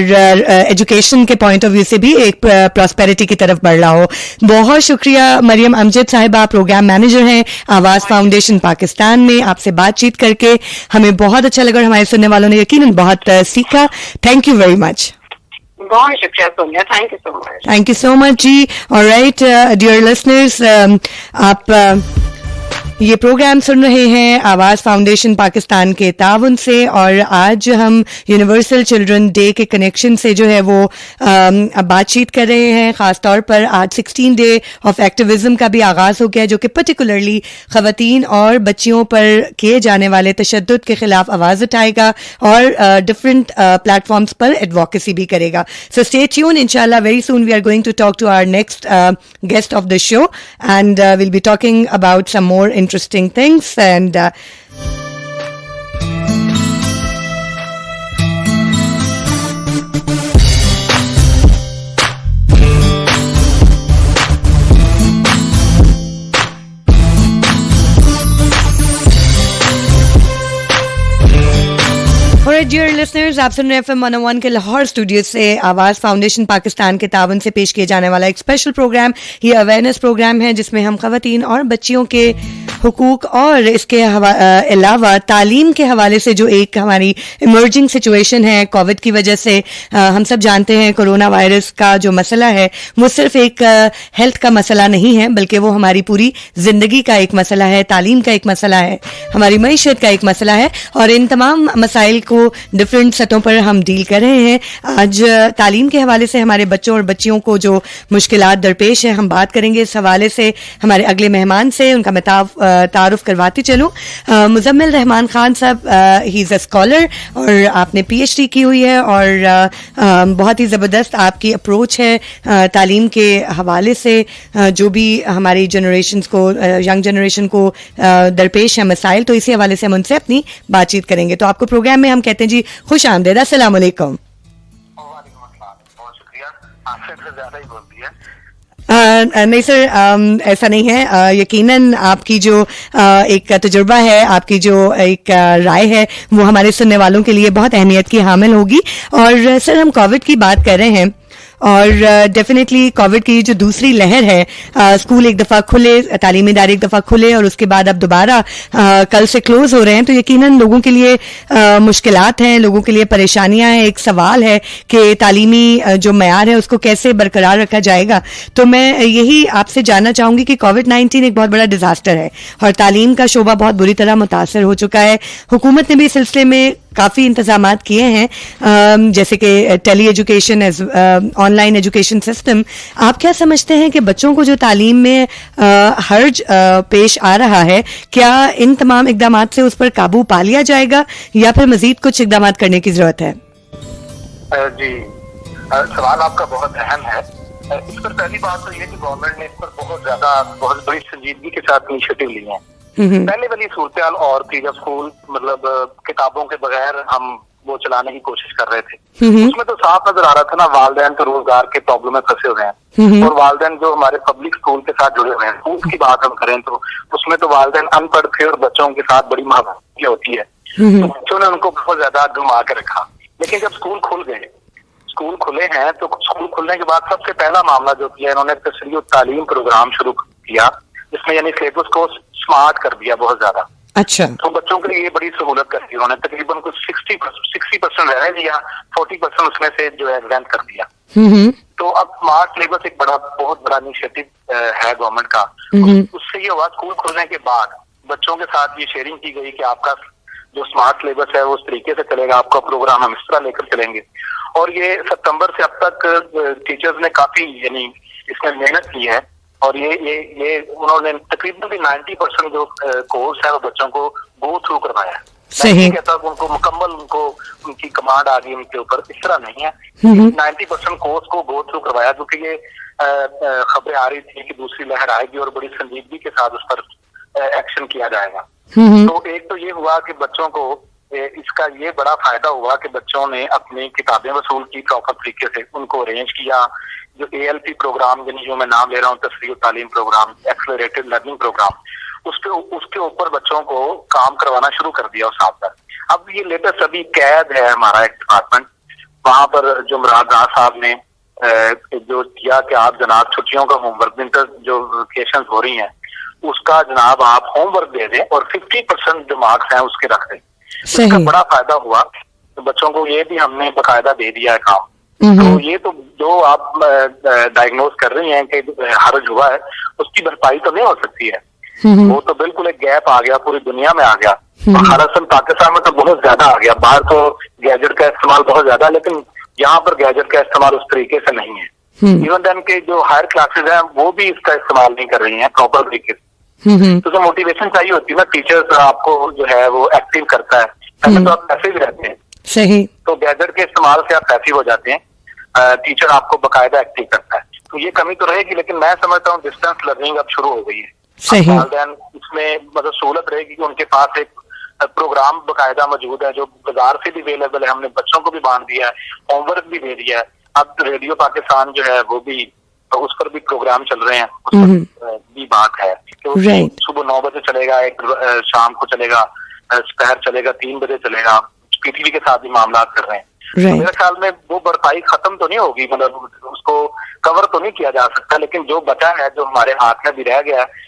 E: ایجوکیشن کے پوائنٹ آف ویو سے بھی ایک پراسپیرٹی کی طرف بڑھ رہا ہو. بہت شکریہ مریم امجد صاحبہ, پروگرام مینیجر ہیں آواز فاؤنڈیشن پاکستان میں. آپ سے بات چیت کر کے ہمیں بہت اچھا لگا اور ہمارے سننے والوں نے یقیناً بہت سیکھا. Thank you very much.
D: بہت شکریہ Sonia, thank you so much.
E: Thank you so much ji. Alright dear listeners, آپ یہ پروگرام سن رہے ہیں آواز فاؤنڈیشن پاکستان کے تعاون سے, اور آج ہم یونیورسل چلڈرن ڈے کے کنیکشن سے جو ہے وہ بات چیت کر رہے ہیں. خاص طور پر آج 16 ڈے آف ایکٹیویزم کا بھی آغاز ہو گیا, جو کہ پرٹیکولرلی خواتین اور بچیوں پر کیے جانے والے تشدد کے خلاف آواز اٹھائے گا اور ڈفرینٹ پلیٹ فارمز پر ایڈوکیسی بھی کرے گا. سو اسٹے ٹیون, انشاءاللہ very soon we are going to talk to our next guest of the show and we'll be talking about some more interesting things and dear listeners, آپ سن رہے ہیں FM 101 کے Lahore studio سے آواز foundation Pakistan کے تعاون سے پیش کیے جانے والا ایک اسپیشل پروگرام. یہ اویئرنیس پروگرام ہے جس میں ہم خواتین اور بچیوں کے حقوق اور اس کے علاوہ تعلیم کے حوالے سے جو ایک ہماری ایمرجنگ سچویشن ہے کووڈ کی وجہ سے. ہم سب جانتے ہیں کورونا وائرس کا جو مسئلہ ہے وہ صرف ایک ہیلتھ کا مسئلہ نہیں ہے بلکہ وہ ہماری پوری زندگی کا ایک مسئلہ ہے, تعلیم کا ایک مسئلہ ہے, ہماری معیشت کا ایک مسئلہ ہے, اور ان تمام مسائل کو ڈفرینٹ سطحوں پر ہم ڈیل کر رہے ہیں. آج تعلیم کے حوالے سے ہمارے بچوں اور بچیوں کو جو مشکلات درپیش ہیں ہم بات کریں گے اس حوالے سے ہمارے اگلے مہمان سے. ان کا میں تعارف کرواتی چلوں. مزمل رحمان خان صاحب, ہی از اے اسکالر اور آپ نے پی ایچ ڈی کی ہوئی ہے اور بہت ہی زبردست آپ کی اپروچ ہے تعلیم کے حوالے سے. جو بھی ہماری جنریشنز کو, ینگ جنریشن کو درپیش ہیں مسائل, تو اسی حوالے سے ہم ان سے اپنی بات چیت کریں گے. تو آپ کو پروگرام میں ہم کہتے ہیں جی خوش آمدید. السلام علیکم.
F: وعلیکم السلام, بہت شکریہ. آپ سے زیادہ ہی بولتی ہے.
E: نہیں سر, ایسا نہیں ہے. یقیناً آپ کی جو ایک تجربہ ہے, آپ کی جو ایک رائے ہے وہ ہمارے سننے والوں کے لیے بہت اہمیت کی حامل ہوگی. اور سر ہم کووڈ کی بات کر رہے ہیں اور ڈیفینیٹلی کووڈ کی جو دوسری لہر ہے, اسکول ایک دفعہ کھلے, تعلیمی ادارے ایک دفعہ کھلے اور اس کے بعد اب دوبارہ کل سے کلوز ہو رہے ہیں, تو یقیناً لوگوں کے لیے مشکلات ہیں, لوگوں کے لیے پریشانیاں ہیں. ایک سوال ہے کہ تعلیمی جو معیار ہے اس کو کیسے برقرار رکھا جائے گا. تو میں یہی آپ سے جاننا چاہوں گی کہ کووڈ-19 ایک بہت بڑا ڈیزاسٹر ہے اور تعلیم کا شعبہ بہت بری طرح متاثر ہو چکا ہے. حکومت نے بھی اس سلسلے میں کافی انتظامات کیے ہیں, جیسے کہ tele education, online education system. آپ کیا سمجھتے ہیں کہ بچوں کو جو تعلیم میں حرج پیش آ رہا ہے, کیا ان تمام اقدامات سے اس پر قابو پا لیا جائے گا یا پھر مزید کچھ اقدامات کرنے کی ضرورت ہے؟
F: جی, سوال آپ کا بہت اہم ہے. اس پر پہلی بات تو یہ کہ گورنمنٹ نے اس پر بہت بڑی سنجیدگی کے ساتھ انیشیٹو لی ہیں. پہلے والی صورتحال اور تھی جب اسکول مطلب کتابوں کے بغیر ہم وہ چلانے کی کوشش کر رہے تھے. اس میں تو صاف نظر آ رہا تھا نا, والدین تو روزگار کے پرابلم میں پھنسے ہوئے ہیں, اور والدین جو ہمارے پبلک اسکول کے ساتھ جڑے ہوئے ہیں, اسکول کی بات ہم کریں تو اس میں تو والدین ان پڑھ تھے اور بچوں کے ساتھ بڑی محبت ہوتی ہے, تو بچوں نے ان کو بہت زیادہ گھما کے رکھا. لیکن جب اسکول کھل گئے, اسکول کھلے ہیں, تو اسکول کھلنے کے بعد سب سے پہلا معاملہ جو کیا انہوں نے تشریح و تعلیم پروگرام شروع کیا, جس میں یعنی سلیبس کو اسمارٹ کر دیا بہت زیادہ.
E: اچھا,
F: تو بچوں کے لیے یہ بڑی سہولت کر دی انہوں نے. تقریباً کچھ 60% رہنے دیا, 40% اس میں سے جو ہے ایگزامپ کر دیا. تو اب اسمارٹ سلیبس ایک بہت بڑا انیشیٹو ہے گورنمنٹ کا. اس سے یہ ہوا اسکول کھلنے کے بعد بچوں کے ساتھ یہ شیئرنگ کی گئی کہ آپ کا جو اسمارٹ سلیبس ہے وہ اس طریقے سے چلے گا, آپ کا پروگرام ہم اس طرح لے کر چلیں گے. اور یہ ستمبر سے اب تک ٹیچرز نے کافی یعنی اس میں محنت کی ہے, اور یہ انہوں نے تقریباً 90% جو کورس ہے وہ بچوں کو گو تھرو کروایا ہے.
E: صحیح
F: کہتا ان کو مکمل ان کی کمانڈ آ گئی ان کے اوپر, اس طرح نہیں ہے. 90% کورس کو گو تھرو کروایا, کیونکہ یہ خبریں آ رہی تھی کہ دوسری لہر آئے گی اور بڑی سنجیدگی کے ساتھ اس پر ایکشن کیا جائے گا. تو ایک تو یہ ہوا کہ بچوں کو اس کا یہ بڑا فائدہ ہوا کہ بچوں نے اپنی کتابیں وصول کی پراپر طریقے سے, ان کو ارینج کیا. جو ALP پروگرام یعنی جو میں نام لے رہا ہوں, تشریح و تعلیم پروگرام, ایکسلریٹڈ لرننگ پروگرام, اس کے اوپر بچوں کو کام کروانا شروع کر دیا اس آپ پر. اب یہ لیٹسٹ ابھی قید ہے ہمارا ایک ڈپارٹمنٹ, وہاں پر جو مراد راز صاحب نے جو کیا کہ آپ جناب چھٹیوں کا ہوم ورک, ونٹر جو ویکیشن ہو رہی ہیں اس کا جناب آپ ہوم ورک دے دیں اور 50% جو مارکس ہیں اس کے رکھ دیں. اس کا بڑا فائدہ ہوا. تو بچوں کو یہ بھی ہم نے باقاعدہ دے دیا ہے کام. تو یہ تو جو آپ ڈائگنوز کر رہی ہیں کہ حرج ہوا ہے, اس کی بھرپائی تو نہیں ہو سکتی ہے. وہ تو بالکل ایک گیپ آ گیا, پوری دنیا میں آ گیا. خاصاً پاکستان میں تو بہت زیادہ آ گیا. باہر تو گیجٹ کا استعمال بہت زیادہ ہے, لیکن یہاں پر گیجٹ کا استعمال اس طریقے سے نہیں ہے. ایون دین کے جو ہائر کلاسز ہیں وہ بھی اس کا استعمال نہیں کر رہی ہیں پراپر طریقے سے. تو جو موٹیویشن چاہیے ہوتی ہے نا, ٹیچر آپ کو جو ہے وہ ایکٹیو کرتا ہے. پہلے تو آپ پیسے بھی رہتے ہیں,
E: صحیح, تو
F: گیجٹ کے استعمال سے آپ پیسے ہو جاتے ہیں. ٹیچر آپ کو باقاعدہ ایکٹیو کرتا ہے. تو یہ کمی تو رہے گی, لیکن میں سمجھتا ہوں ڈسٹینس لرننگ اب شروع ہو گئی ہے.
E: صحیح,
F: والدین اس میں مطلب سہولت رہے گی کہ ان کے پاس ایک پروگرام باقاعدہ موجود ہے جو بازار سے بھی اویلیبل ہے. ہم نے بچوں کو بھی بانٹ دیا ہے, ہوم ورک بھی دے دیا ہے. اب ریڈیو پاکستان جو ہے وہ بھی, اس پر بھی پروگرام چل رہے ہیں. اس پر بھی بات ہے کہ صبح 9 بجے چلے گا, ایک شام کو چلے گا, دوپہر چلے گا, 3 بجے چلے گا. PTV کے ساتھ بھی معاملات کر رہے ہیں. میرے خیال میں وہ بھرپائی ختم تو نہیں ہوگی, مطلب اس کو کور تو نہیں کیا جا سکتا, لیکن جو بچا ہے, جو ہمارے ہاتھ میں بھی رہ گیا ہے,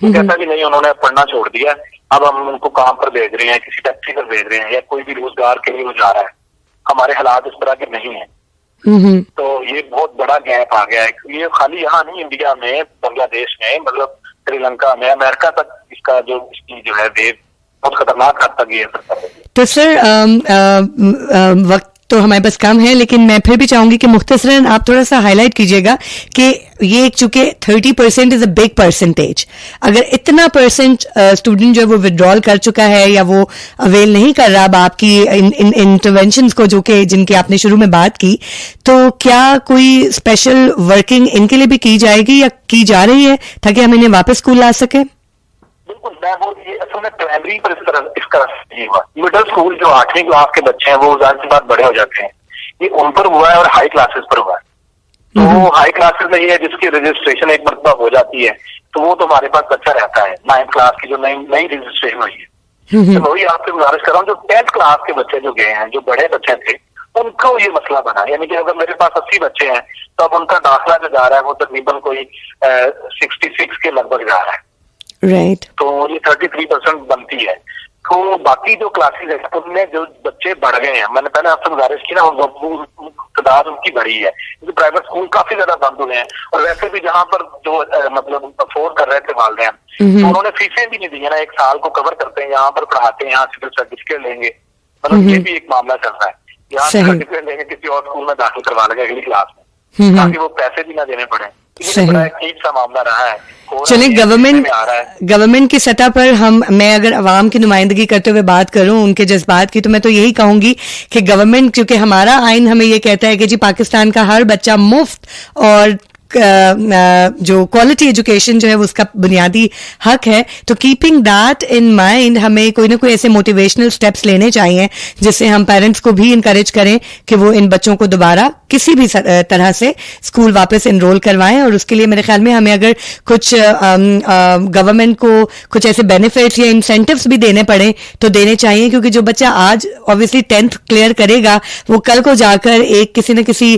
F: کہتا بھی نہیں انہوں نے پڑھنا چھوڑ دیا, اب ہم ان کو کام پر بھیج رہے ہیں, کسی فیکٹری پر بھیج رہے ہیں, یا کوئی بھی روزگار کے لیے وہ جا رہا ہے. ہمارے حالات اس طرح کے نہیں ہیں. تو یہ بہت بڑا گیپ آ گیا ہے. یہ خالی یہاں نہیں, انڈیا میں, بنگلہ دیش میں, مطلب سری لنکا میں, امریکہ تک اس کا جو ہے ویو بہت خطرناک حد تک یہ ہے.
E: تو سر وقت تو ہمارے پاس کم ہے, لیکن میں پھر بھی چاہوں گی کہ مختصراً آپ تھوڑا سا ہائی لائٹ کیجیے گا کہ یہ ایک چونکہ 30% از اے بگ پرسنٹیج, اگر اتنا پرسنٹ اسٹوڈنٹ جو ہے وہ ودرال کر چکا ہے یا وہ اویل نہیں کر رہا اب آپ کی انٹرونشنز کو جو کہ جن کی آپ نے شروع میں بات کی, تو کیا کوئی اسپیشل ورکنگ ان کے لیے بھی کی جائے گی یا کی جا رہی ہے تاکہ ہم انہیں واپس اسکول لا سکیں؟
F: بالکل, میں وہ یہ اصل میں پرائمری پر اس کا یہ ہوا. مڈل اسکول جو 8ویں کلاس کے بچے ہیں وہ ظاہر سی بات بڑے ہو جاتے ہیں, یہ ان پر ہوا ہے اور ہائی کلاسز پر ہوا ہے. تو ہائی کلاسز میں یہ ہے جس کی رجسٹریشن ایک مرتبہ ہو جاتی ہے تو وہ تو ہمارے پاس بچہ رہتا ہے. 9th کلاس کی جو نئی رجسٹریشن ہوئی ہے, تو وہی آپ سے گزارش کر رہا ہوں, جو 10th کلاس کے بچے جو گئے ہیں, جو بڑے بچے تھے, ان کو یہ مسئلہ بنا. یعنی کہ اگر میرے پاس 80 بچے ہیں تو اب ان کا داخلہ جو جا رہا ہے وہ تقریباً کوئی 66 کے لگ بھگ جا رہا ہے.
E: رائٹ.
F: تو یہ 33% بنتی ہے. تو باقی جو کلاسز ہیں ان میں جو بچے بڑھ گئے ہیں, میں نے پہلے آپ سے گزارش کی نا, تعداد ان کی بڑھی ہے کیونکہ پرائیویٹ اسکول کافی زیادہ بند ہوئے ہیں. اور ویسے بھی جہاں پر جو مطلب افورڈ کر رہے تھے والدین, تو انہوں نے فیسیں بھی نہیں دی ہے نا, 1 سال کو کور کرتے ہیں, یہاں پر پڑھاتے ہیں, یہاں سے سرٹیفکیٹ لیں گے. مطلب یہ بھی ایک معاملہ چل رہا ہے, یہاں سے سرٹیفکیٹ لیں گے, کسی اور اسکول میں داخل کروا لیں گے اگلی کلاس میں, تاکہ وہ پیسے بھی نہ دینے پڑے. بڑا عجیب سا معاملہ رہا ہے.
E: چلیں گورنمنٹ کی سطح پر میں اگر عوام کی نمائندگی کرتے ہوئے بات کروں ان کے جذبات کی, تو میں تو یہی کہوں گی کہ گورنمنٹ, کیونکہ ہمارا آئین ہمیں یہ کہتا ہے کہ جی پاکستان کا ہر بچہ مفت اور جو کوالٹی ایجوکیشن جو ہے اس کا بنیادی حق ہے, تو کیپنگ دیٹ ان مائنڈ ہمیں کوئی نہ کوئی ایسے موٹیویشنل اسٹیپس لینے چاہیے جس سے ہم پیرنٹس کو بھی انکریج کریں کہ وہ ان بچوں کو دوبارہ کسی بھی طرح سے اسکول واپس انرول کروائیں. اور اس کے لیے میرے خیال میں ہمیں اگر کچھ گورنمنٹ کو کچھ ایسے بینیفٹس یا انسینٹیوز بھی دینے پڑیں تو دینے چاہیے, کیونکہ جو بچہ آج obviously 10th کلیئر کرے گا وہ کل کو جا کر ایک کسی نہ کسی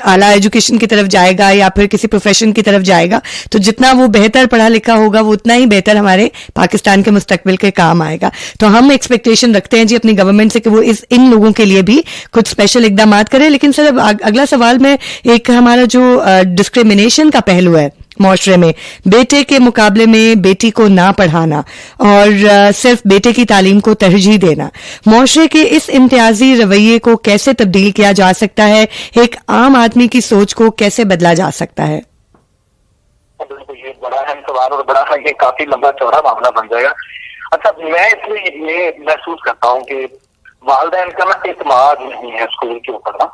E: اعلیٰ ایجوکیشن کی طرف جائے گا یا پھر کسی پروفیشن کی طرف جائے گا, تو جتنا وہ بہتر پڑھا لکھا ہوگا وہ اتنا ہی بہتر ہمارے پاکستان کے مستقبل کے کام آئے گا. تو ہم ایکسپیکٹیشن رکھتے ہیں جی اپنی گورنمنٹ سے کہ وہ ان لوگوں کے لیے بھی کچھ اسپیشل اقدامات کرے. لیکن سر اگلا سوال میں ایک ہمارا جو ڈسکریمنیشن کا پہلو ہے معاشرے میں, بیٹے کے مقابلے میں بیٹی کو نہ پڑھانا اور صرف بیٹے کی تعلیم کو ترجیح دینا, معاشرے کے اس امتیازی رویے کو کیسے تبدیل کیا جا سکتا ہے, ایک عام آدمی کی سوچ کو کیسے بدلا جا سکتا ہے؟
F: یہ بڑا اہم سوال اور بڑا یہ کافی لمبا چوڑا معاملہ بن جائے گا. اچھا, میں اس لیے یہ محسوس کرتا ہوں کہ والدین کا نا اعتماد نہیں ہے اسکول کے اوپر نا.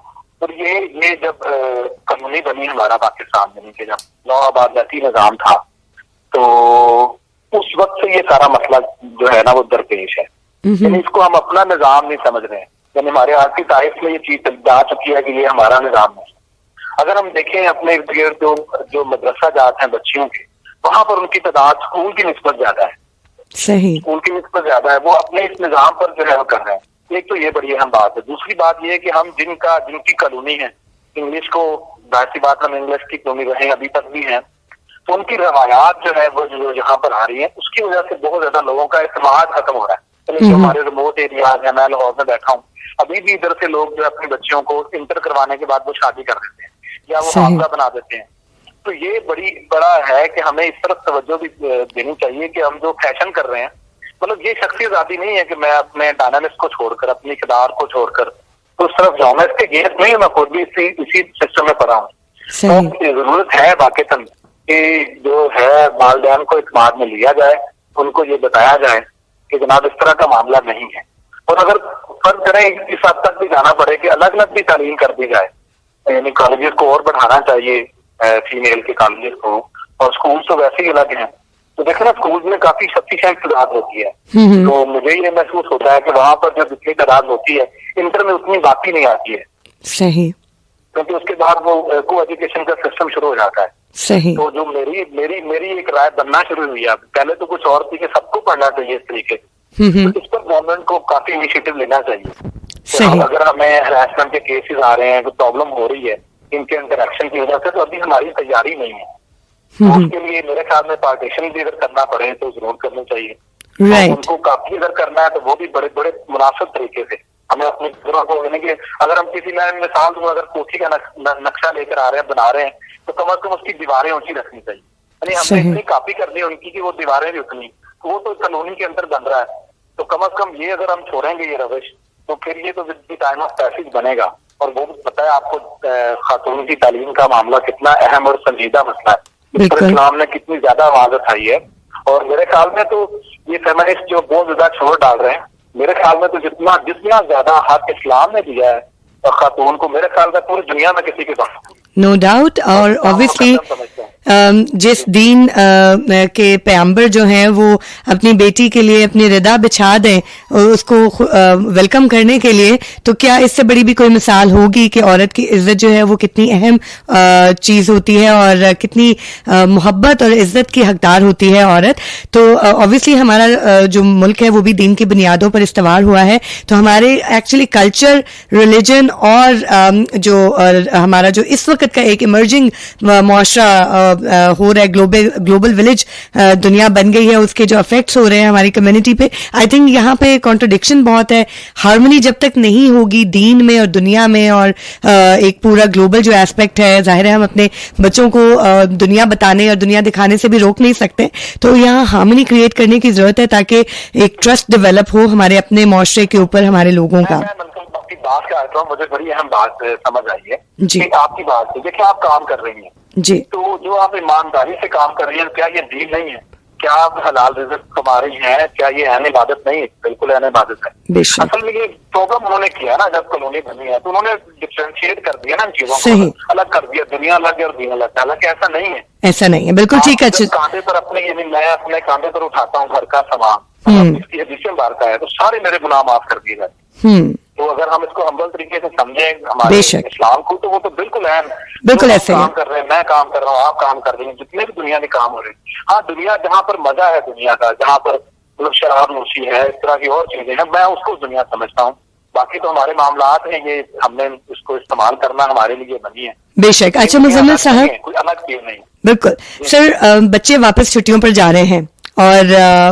F: اور یہ جب قانونی بنی ہمارا پاکستان میں کہ جب نو آبادیاتی نظام تھا تو اس وقت سے یہ سارا مسئلہ جو ہے نا وہ درپیش ہے. یعنی اس کو ہم اپنا نظام نہیں سمجھ رہے ہیں, یعنی ہمارے آج کی تاریخ میں یہ چیز آ چکی ہے کہ یہ ہمارا نظام ہے. اگر ہم دیکھیں اپنے ارد گرد جو مدرسہ جات ہیں بچیوں کے, وہاں پر ان کی تعداد اسکول کی نسبت زیادہ ہے.
E: صحیح,
F: اسکول کی نسبت زیادہ ہے. وہ اپنے اس نظام پر جو ہے وہ کر رہے ہیں. ایک تو یہ بڑی اہم بات ہے. دوسری بات یہ ہے کہ ہم جن کی کالونی ہے, انگلش کو ظاہر سی بات ہم انگلش کی کالونی رہے ابھی تک بھی ہیں, تو ان کی روایات جو ہے وہ جو یہاں پر آ رہی ہیں اس کی وجہ سے بہت زیادہ لوگوں کا اعتماد ختم ہو رہا ہے. جو ہمارے ریموٹ ایریاز ہیں, میں لاہور میں بیٹھا ہوں, ابھی بھی ادھر سے لوگ جو اپنے بچوں کو انٹر کروانے کے بعد وہ شادی کر دیتے ہیں یا وہ حاملہ بنا دیتے ہیں. تو یہ بڑا ہے کہ ہمیں اس طرف توجہ بھی دینی چاہیے کہ ہم جو فیشن کر رہے ہیں, مطلب یہ شخصی آزادی نہیں ہے کہ میں اپنے ڈائنامکس کو چھوڑ کر, اپنی اقدار کو چھوڑ کر اس طرف جاؤں. میں اس کے گیس نہیں, میں خود بھی اسی سسٹم میں پڑا ہوں. تو ضرورت ہے واقعتاً کہ جو ہے والدین کو اعتماد میں لیا جائے, ان کو یہ بتایا جائے کہ جناب اس طرح کا معاملہ نہیں ہے. اور اگر فرض کریں اس حد تک بھی جانا پڑے کہ الگ الگ بھی تعلیم کر دی جائے, یعنی کالجز کو اور بڑھانا چاہیے, فیمیل کے کالجز کو, اور اسکول تو ویسے ہی الگ ہیں. تو دیکھیں نا اسکول میں کافی سفیشینٹ تعداد ہوتی ہے, تو مجھے یہ محسوس ہوتا ہے کہ وہاں پر جو جتنی تعداد ہوتی ہے انٹر میں اتنی باقی نہیں آتی ہے.
E: صحیح,
F: کیونکہ اس کے بعد وہ کو ایجوکیشن کا سسٹم شروع ہو جاتا ہے.
E: صحیح.
F: تو جو میری ایک رائے بننا شروع ہوئی ہے, پہلے تو کچھ اور تھی کہ سب کو پڑھنا چاہیے اس طریقے سے, اس پر گورنمنٹ کو کافی انیشیٹو لینا چاہیے. اگر ہمیں ہراسمنٹ کے کیسز آ رہے ہیں, کوئی پرابلم ہو رہی ہے ان کے انٹریکشن کی وجہ سے, تو ابھی ہماری تیاری نہیں ہے. تو اس کے لیے میرے خیال میں پارٹیشن بھی اگر کرنا پڑے تو ضرور کرنی چاہیے.
E: رائٹ.
F: ان کو کاپی اگر کرنا ہے تو وہ بھی بڑے بڑے مناسب طریقے سے ہمیں اپنے گھروں کو لینے کے, اگر ہم کسی میں مثال دوں, اگر کوٹھی کا نقشہ لے کر آ رہے ہیں بنا رہے ہیں تو کم از کم اس کی دیواریں اونچی رکھنی چاہیے. یعنی ہم نے اتنی کاپی کرنی ہے ان کی کہ وہ دیواریں بھی اتنی, وہ تو کالونی کے اندر بن رہا ہے. تو کم از کم یہ اگر ہم چھوڑیں گے یہ روش تو پھر یہ تو ٹائم آف پیسج بنے گا. اور وہ پتہ ہے آپ کو خاتون کی تعلیم کا معاملہ کتنا اہم اور سنجیدہ مسئلہ ہے. اس پر اسلام نے کتنی زیادہ آواز اٹھائی ہے. اور میرے خیال میں تو یہ فیمنسٹ جو بہت زیادہ چھوڑ ڈال رہے ہیں, میرے خیال میں تو جتنا زیادہ حق اسلام نے دیا ہے خاتون کو, میرے خیال میں پوری دنیا میں کسی کے پاس
E: نو ڈاؤٹ. اور obviously جس دین کے پیغمبر جو ہیں وہ اپنی بیٹی کے لیے اپنی ردا بچھا دیں اس کو ویلکم کرنے کے لیے, تو کیا اس سے بڑی بھی کوئی مثال ہوگی کہ عورت کی عزت جو ہے وہ کتنی اہم چیز ہوتی ہے اور کتنی محبت اور عزت کی حقدار ہوتی ہے عورت. تو obviously ہمارا جو ملک ہے وہ بھی دین کی بنیادوں پر استوار ہوا ہے. تو ہمارے ایکچولی کلچر, ریلیجن اور جو ہمارا جو اس وقت کا ایک ایمرجنگ معاشرہ ہو رہا ہے, گلوبل ولیج دنیا بن گئی ہے, اس کے جو افیکٹس ہو رہے ہیں ہماری کمیونٹی پہ, آئی تھنک یہاں پہ کانٹرڈکشن بہت ہے. ہارمنی جب تک نہیں ہوگی دین میں اور دنیا میں اور ایک پورا گلوبل جو ایسپیکٹ ہے, ظاہر ہے ہم اپنے بچوں کو دنیا بتانے اور دنیا دکھانے سے بھی روک نہیں سکتے. تو یہاں ہارمنی کریٹ کرنے کی ضرورت ہے تاکہ ایک ٹرسٹ ڈیولپ ہو ہمارے اپنے معاشرے کے اوپر, ہمارے لوگوں کا.
F: بات کر رہا ہوں, مجھے بڑی اہم بات سمجھ آئی ہے
E: جی.
F: کہ آپ کی بات ہے, دیکھیں آپ کام کر رہی ہیں
E: جی,
F: تو جو آپ ایمانداری سے کام کر رہی ہیں, کیا یہ دین نہیں ہے؟ کیا آپ حلال رزق کما رہی ہیں؟ کیا یہ اہم عبادت نہیں ہے؟ بالکل اہم عبادت ہے. اصل میں یہ پروگرام انہوں نے کیا نا, جب کالونی بنی ہے تو انہوں نے ڈفرینشیٹ کر دیا نا ان چیزوں کو, الگ کر دیا, دنیا الگ ہے اور دین الگ ہے. حالانکہ ایسا نہیں ہے,
E: ایسا نہیں ہے, بالکل ٹھیک ہے.
F: کاندھے پر اپنے, یعنی میں اپنے کاندھے پر اٹھاتا ہوں گھر کا سامان, اس کی حدیث بار کا ہے, تو سارے میرے گناہ معاف کر دیے جاتے ہیں. تو اگر ہم اس کو ہمبل طریقے سے سمجھیں ہمارے اسلام کو, تو وہ تو بالکل اہم, بالکل ایسے کام کر رہے ہیں, میں کام کر رہا ہوں, آپ کام کر رہے ہیں, جتنے بھی دنیا میں کام ہو رہے ہیں. ہاں, دنیا جہاں پر مزہ ہے دنیا کا, جہاں پر مطلب شراب نوشی ہے, اس طرح کی اور چیزیں ہیں, میں اس کو دنیا سمجھتا ہوں. باقی تو ہمارے معاملات ہیں, یہ ہم نے اس کو استعمال کرنا ہمارے لیے بنی ہے.
E: بے شک. اچھا مزمل صاحب,
F: کوئی الگ چیز نہیں.
E: بالکل سر, بچے واپس چھٹیوں پر جا رہے ہیں اور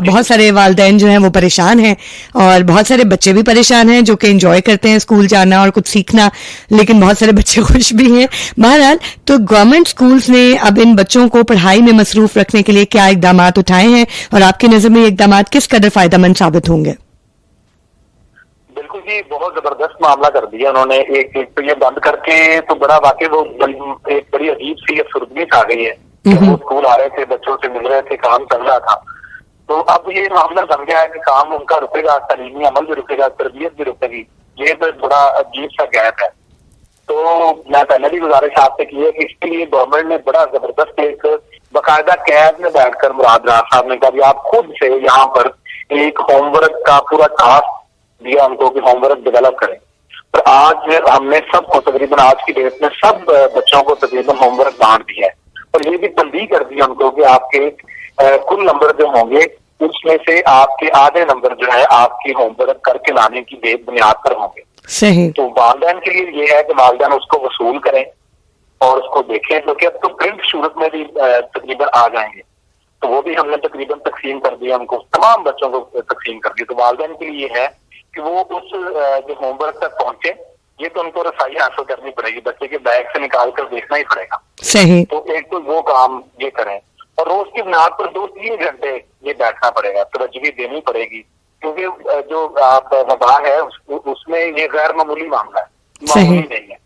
E: بہت سارے والدین جو ہیں وہ پریشان ہیں, اور بہت سارے بچے بھی پریشان ہیں جو کہ انجوائے کرتے ہیں اسکول جانا اور کچھ سیکھنا, لیکن بہت سارے بچے خوش بھی ہیں. بہرحال تو گورنمنٹ اسکولس نے اب ان بچوں کو پڑھائی میں مصروف رکھنے کے لیے کیا اقدامات اٹھائے ہیں, اور آپ کی نظر میں یہ اقدامات کس قدر فائدہ مند ثابت ہوں گے؟
F: بالکل جی, بہت زبردست معاملہ کر دیا انہوں نے. ایک تو یہ بند کر کے تو بڑا واقعی وہ ایک بڑی عجیب سی افسردگی آ گئی ہے. وہ اسکول آ رہے تھے, بچوں سے مل رہے تھے, کام چل رہا تھا, تو اب یہ معاملہ بن گیا ہے کہ کام ان کا رکے گا, تعلیمی عمل بھی رکے گا, تربیت بھی رکے گی. یہ تو بڑا عجیب سا گیپ ہے. تو میں پہلے بھی گزارش آپ سے کی ہے کہ اس کے لیے گورنمنٹ نے بڑا زبردست ایک باقاعدہ کیب میں بیٹھ کر مراد راز صاحب نے کہا کہ آپ خود سے یہاں پر ایک ہوم ورک کا پورا ٹاسک دیا ان کو کہ ہوم ورک ڈیولپ کریں. پر آج ہم نے سب کو تقریباً, آج کی ڈیٹ میں سب بچوں کو تقریباً ہوم ورک بانٹ دیا ہے, اور یہ بھی تنبیہ کر دیا ان کو کہ آپ کے کل نمبر جو ہوں گے اس میں سے آپ کے آدھے نمبر جو ہے آپ کی ہوم ورک کر کے لانے کی بنیاد پر ہوں گے.
E: صحیح.
F: تو والدین کے لیے یہ ہے کہ والدین اس کو وصول کریں اور اس کو دیکھیں, کیونکہ اب تو پرنٹ صورت میں بھی تقریباً آ جائیں گے, تو وہ بھی ہم نے تقریباً تقسیم کر دیا, ان کو تمام بچوں کو تقسیم کر دیا. تو والدین کے لیے یہ ہے کہ وہ اس جو ہوم ورک تک پہنچے, یہ تو ان کو رسائی حاصل کرنی پڑے گی, بچے کے بیگ سے نکال کر دیکھنا ہی پڑے گا.
E: صحیح.
F: تو ایک تو وہ کام یہ کریں, اور روز کی بنیاد پر 2-3 گھنٹے یہ بیٹھنا پڑے گا, توجہ دینی پڑے گی, کیونکہ جو آپ وبا ہے اس میں یہ غیر معمولی معاملہ ہے, معمولی نہیں ہے.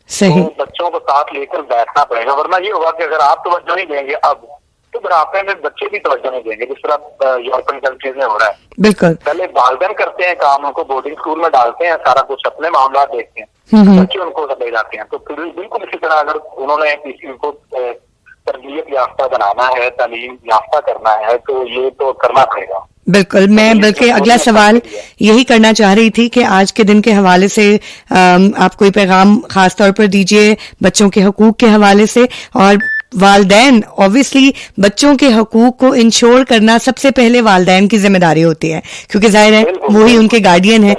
E: صحیح.
F: تو بچوں کو ساتھ لے کر بیٹھنا پڑے گا, ورنہ یہ ہوگا کہ اگر آپ توجہ نہیں دیں گے اب تو بڑھاپے میں بچے بھی توجہ نہیں دیں گے, جس طرح یورپین کنٹریز میں ہو رہا ہے. بالکل. پہلے والدین کرتے ہیں کام, ان کو بورڈنگ اسکول میں ڈالتے ہیں, سارا کچھ اپنے معاملات دیکھتے ہیں, بچے ان کو لے جاتے ہیں. تو بالکل اسی طرح اگر انہوں نے کسی کو تربیت یافتہ بنانا ہے, تعلیم یافتہ کرنا ہے, تو یہ تو کرنا پڑے گا. بالکل. میں بلکہ اگلا سوال یہی کرنا چاہ رہی تھی کہ آج کے دن کے حوالے سے آپ کوئی پیغام خاص طور پر دیجئے بچوں کے حقوق کے حوالے سے, اور
E: والدین obviously بچوں کے حقوق کو انشور کرنا سب سے پہلے والدین کی ذمہ داری ہوتی ہے, کیونکہ ظاہر ہے وہی ان کے گارڈین ہیں,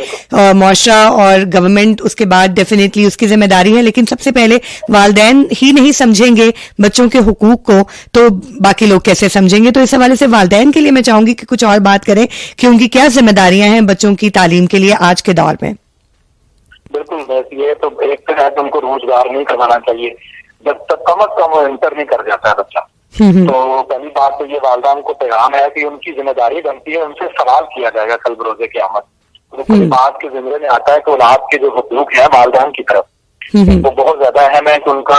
E: معاشرہ اور گورنمنٹ اس کے بعد ڈیفینیٹلی اس کی ذمہ داری ہے, لیکن سب سے پہلے والدین ہی نہیں سمجھیں گے بچوں کے حقوق کو تو باقی لوگ کیسے سمجھیں گے. تو اس حوالے سے والدین کے لیے میں چاہوں گی کہ کچھ اور بات کریں کہ ان کی کیا ذمہ داریاں ہیں بچوں کی تعلیم کے لیے آج کے دور میں.
F: بالکل, بس یہ تو ایک تو ہے کہ ان کو روزگار نہیں کروانا چاہیے جب تک کم از کم انٹر نہیں کر جاتا ہے بچہ. تو پہلی بات تو یہ والدین کو پیغام ہے کہ ان کی ذمہ داری بنتی ہے, ان سے سوال کیا جائے گا کل بروز قیامت. پوری بات کے ذمے میں آتا ہے کہ اولاد کے جو حقوق ہیں والدین کی طرف وہ بہت زیادہ اہم ہے کہ ان کا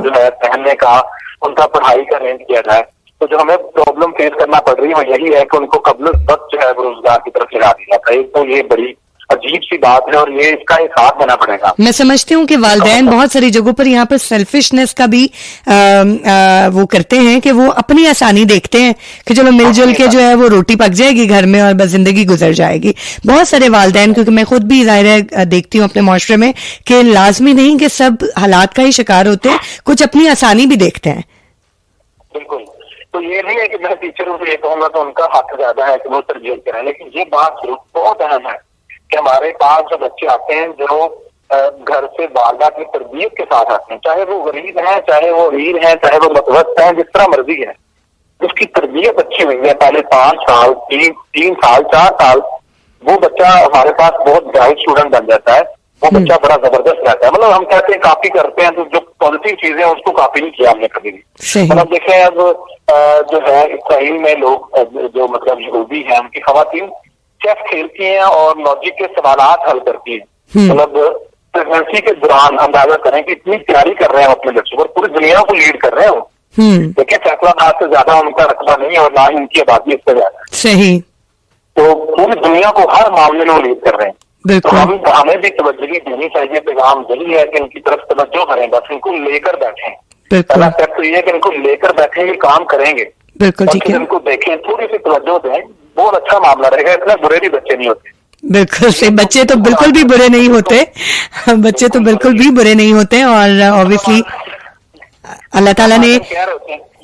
F: جو ہے پہننے کا, ان کا پڑھائی کا ارینج کیا جائے. تو جو ہمیں پرابلم فیس کرنا پڑ رہی ہے وہ یہی ہے کہ ان کو قبل وقت جو ہے روزگار کی طرف لگا دیا جاتا ہے. ایک تو یہ بڑی عجیب سی بات ہے اور یہ اس کا احساس ہونا پڑے گا. میں
E: سمجھتی ہوں کہ والدین بہت ساری جگہوں پر یہاں پر سیلفشنس کا بھی وہ کرتے ہیں کہ وہ اپنی آسانی دیکھتے ہیں کہ چلو مل جل کے جو ہے وہ روٹی پک جائے گی گھر میں اور بس زندگی گزر جائے گی. بہت سارے والدین, کیونکہ میں خود بھی ظاہر ہے دیکھتی ہوں اپنے معاشرے میں کہ لازمی نہیں کہ سب حالات کا ہی شکار ہوتے ہیں, کچھ اپنی آسانی بھی دیکھتے ہیں.
F: بالکل, تو یہ نہیں ہے کہ میں ٹیچروں سے یہ کہوں گا تو ان کا حق زیادہ ہے کہ وہ تربیت کریں, لیکن یہ بات بہت اہم ہے کہ ہمارے پاس جو بچے آتے ہیں جو گھر سے والدہ کی تربیت کے ساتھ آتے ہیں, چاہے وہ غریب ہیں, چاہے وہ امیر ہیں, چاہے وہ متوسط ہیں, جس طرح مرضی ہے, اس کی تربیت اچھی ہوئی ہے پہلے 5 سال 3 سال 4 سال, وہ بچہ ہمارے پاس بہت برائٹ اسٹوڈنٹ بن جاتا ہے. وہ بچہ بڑا زبردست رہتا ہے. مطلب ہم کہتے ہیں کاپی کرتے ہیں تو جو پازیٹیو چیزیں ہیں اس کو کاپی نہیں کیا ہم نے کبھی بھی. مطلب دیکھیں اب جو ہے اسرائیل میں لوگ جو مطلب یہودی ہیں ان کی خواتین چیس کھیلتی ہیں اور لاجک کے سوالات حل کرتی ہیں. مطلب پریگنسی کے دوران اندازہ کریں کہ اتنی تیاری کر رہے ہیں اپنے بچوں پر, پوری دنیا کو لیڈ کر رہے ہیں وہ. دیکھیں فیصلہ باد سے زیادہ ان کا رقبہ نہیں ہے اور نہ ہی ان کی آبادی اس سے زیادہ ہے.
E: صحیح.
F: تو پوری دنیا کو ہر معاملے میں وہ لیڈ کر رہے ہیں. تو ہمیں بھی توجہ دینی چاہیے. پیغام یہی ہے کہ ان کی طرف توجہ کریں, بس ان کو لے کر بیٹھیں. پہلا اسٹیپ تو یہ ہے کہ ان کو لے کر بیٹھیں گے, کام کریں گے,
E: بالکل
F: ان کو دیکھیں, تھوڑی سی توجہ دیں, بہت اچھا معاملہ رہے گا. اتنے برے بھی بچے نہیں ہوتے.
E: بالکل سے بچے تو بالکل بھی برے نہیں ہوتے, بچے تو بالکل بھی برے نہیں ہوتے. اور obviously اللہ تعالیٰ نے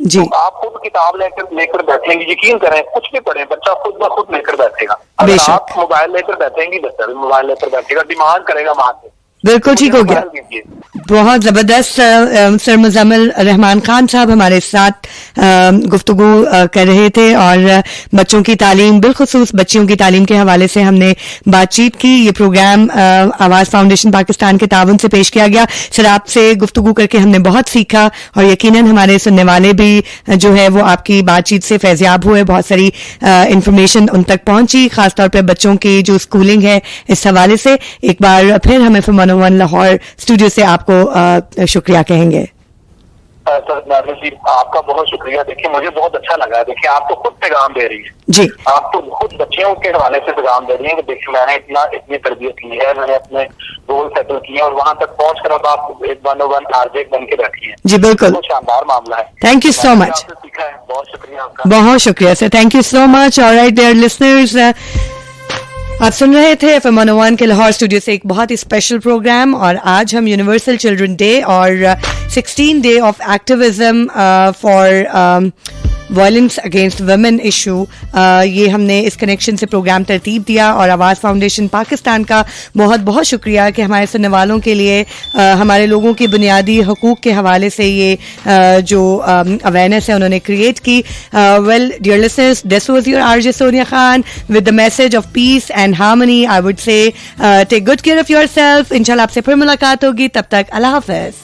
E: جی
F: آپ خود کتاب لے کر بیٹھیں گے, یقین کریں کچھ بھی پڑھیں بچہ خود بخود لے کر بیٹھے گا. اگر آپ موبائل لے کر بیٹھیں گی بچہ بھی موبائل لے کر بیٹھے گا, ڈیمانڈ کرے گا وہاں سے.
E: بالکل ٹھیک ہو گیا. بہت زبردست. سر مزمل رحمان خان صاحب ہمارے ساتھ گفتگو کر رہے تھے اور بچوں کی تعلیم, بالخصوص بچیوں کی تعلیم کے حوالے سے ہم نے بات چیت کی. یہ پروگرام آواز فاؤنڈیشن پاکستان کے تعاون سے پیش کیا گیا. سر آپ سے گفتگو کر کے ہم نے بہت سیکھا اور یقیناً ہمارے سننے والے بھی جو ہے وہ آپ کی بات چیت سے فیضیاب ہوئے. بہت ساری انفارمیشن ان تک پہنچی, خاص طور پہ بچوں کی جو اسکولنگ ہے اس حوالے سے. ایک بار پھر ہمیں FM 101 لاہور اسٹوڈیو سے آپ کو شکریہ کہیں گے.
F: جی آپ کا بہت شکریہ. دیکھیے مجھے بہت اچھا لگا. دیکھیے آپ تو خود پیغام دے رہی ہے
E: جی,
F: آپ تو خود بچیوں کے حوالے سے پیغام دے رہی ہیں کہ دیکھیے میں نے اتنی تربیت کی ہے, میں نے اپنے رول سیٹل کیے اور وہاں تک پہنچ کر اب آپ ایک 101 RJ بن کے بیٹھی ہیں.
E: جی بالکل,
F: بہت شاندار معاملہ ہے.
E: Thank you so much.
F: بہت شکریہ آپ کا.
E: بہت شکریہ sir, thank you so much. Alright dear listeners, آپ سن رہے تھے FM 101 کے لاہور اسٹوڈیو سے ایک بہت ہی اسپیشل پروگرام, اور آج ہم یونیورسل چلڈرن ڈے اور 16 day of activism for violence against women issue, یہ ہم نے اس کنیکشن سے پروگرام ترتیب دیا. اور آواز فاؤنڈیشن پاکستان کا بہت بہت شکریہ کہ ہمارے سننے والوں کے لیے ہمارے لوگوں کی بنیادی حقوق کے حوالے سے یہ جو اویئرنیس ہے انہوں نے کریٹ کی. Well dear listeners, this was your RJ Sonia Khan with the message of peace and harmony. I would say take good care of your self. انشاءاللہ آپ سے پھر ملاقات ہوگی, تب تک اللہ حافظ.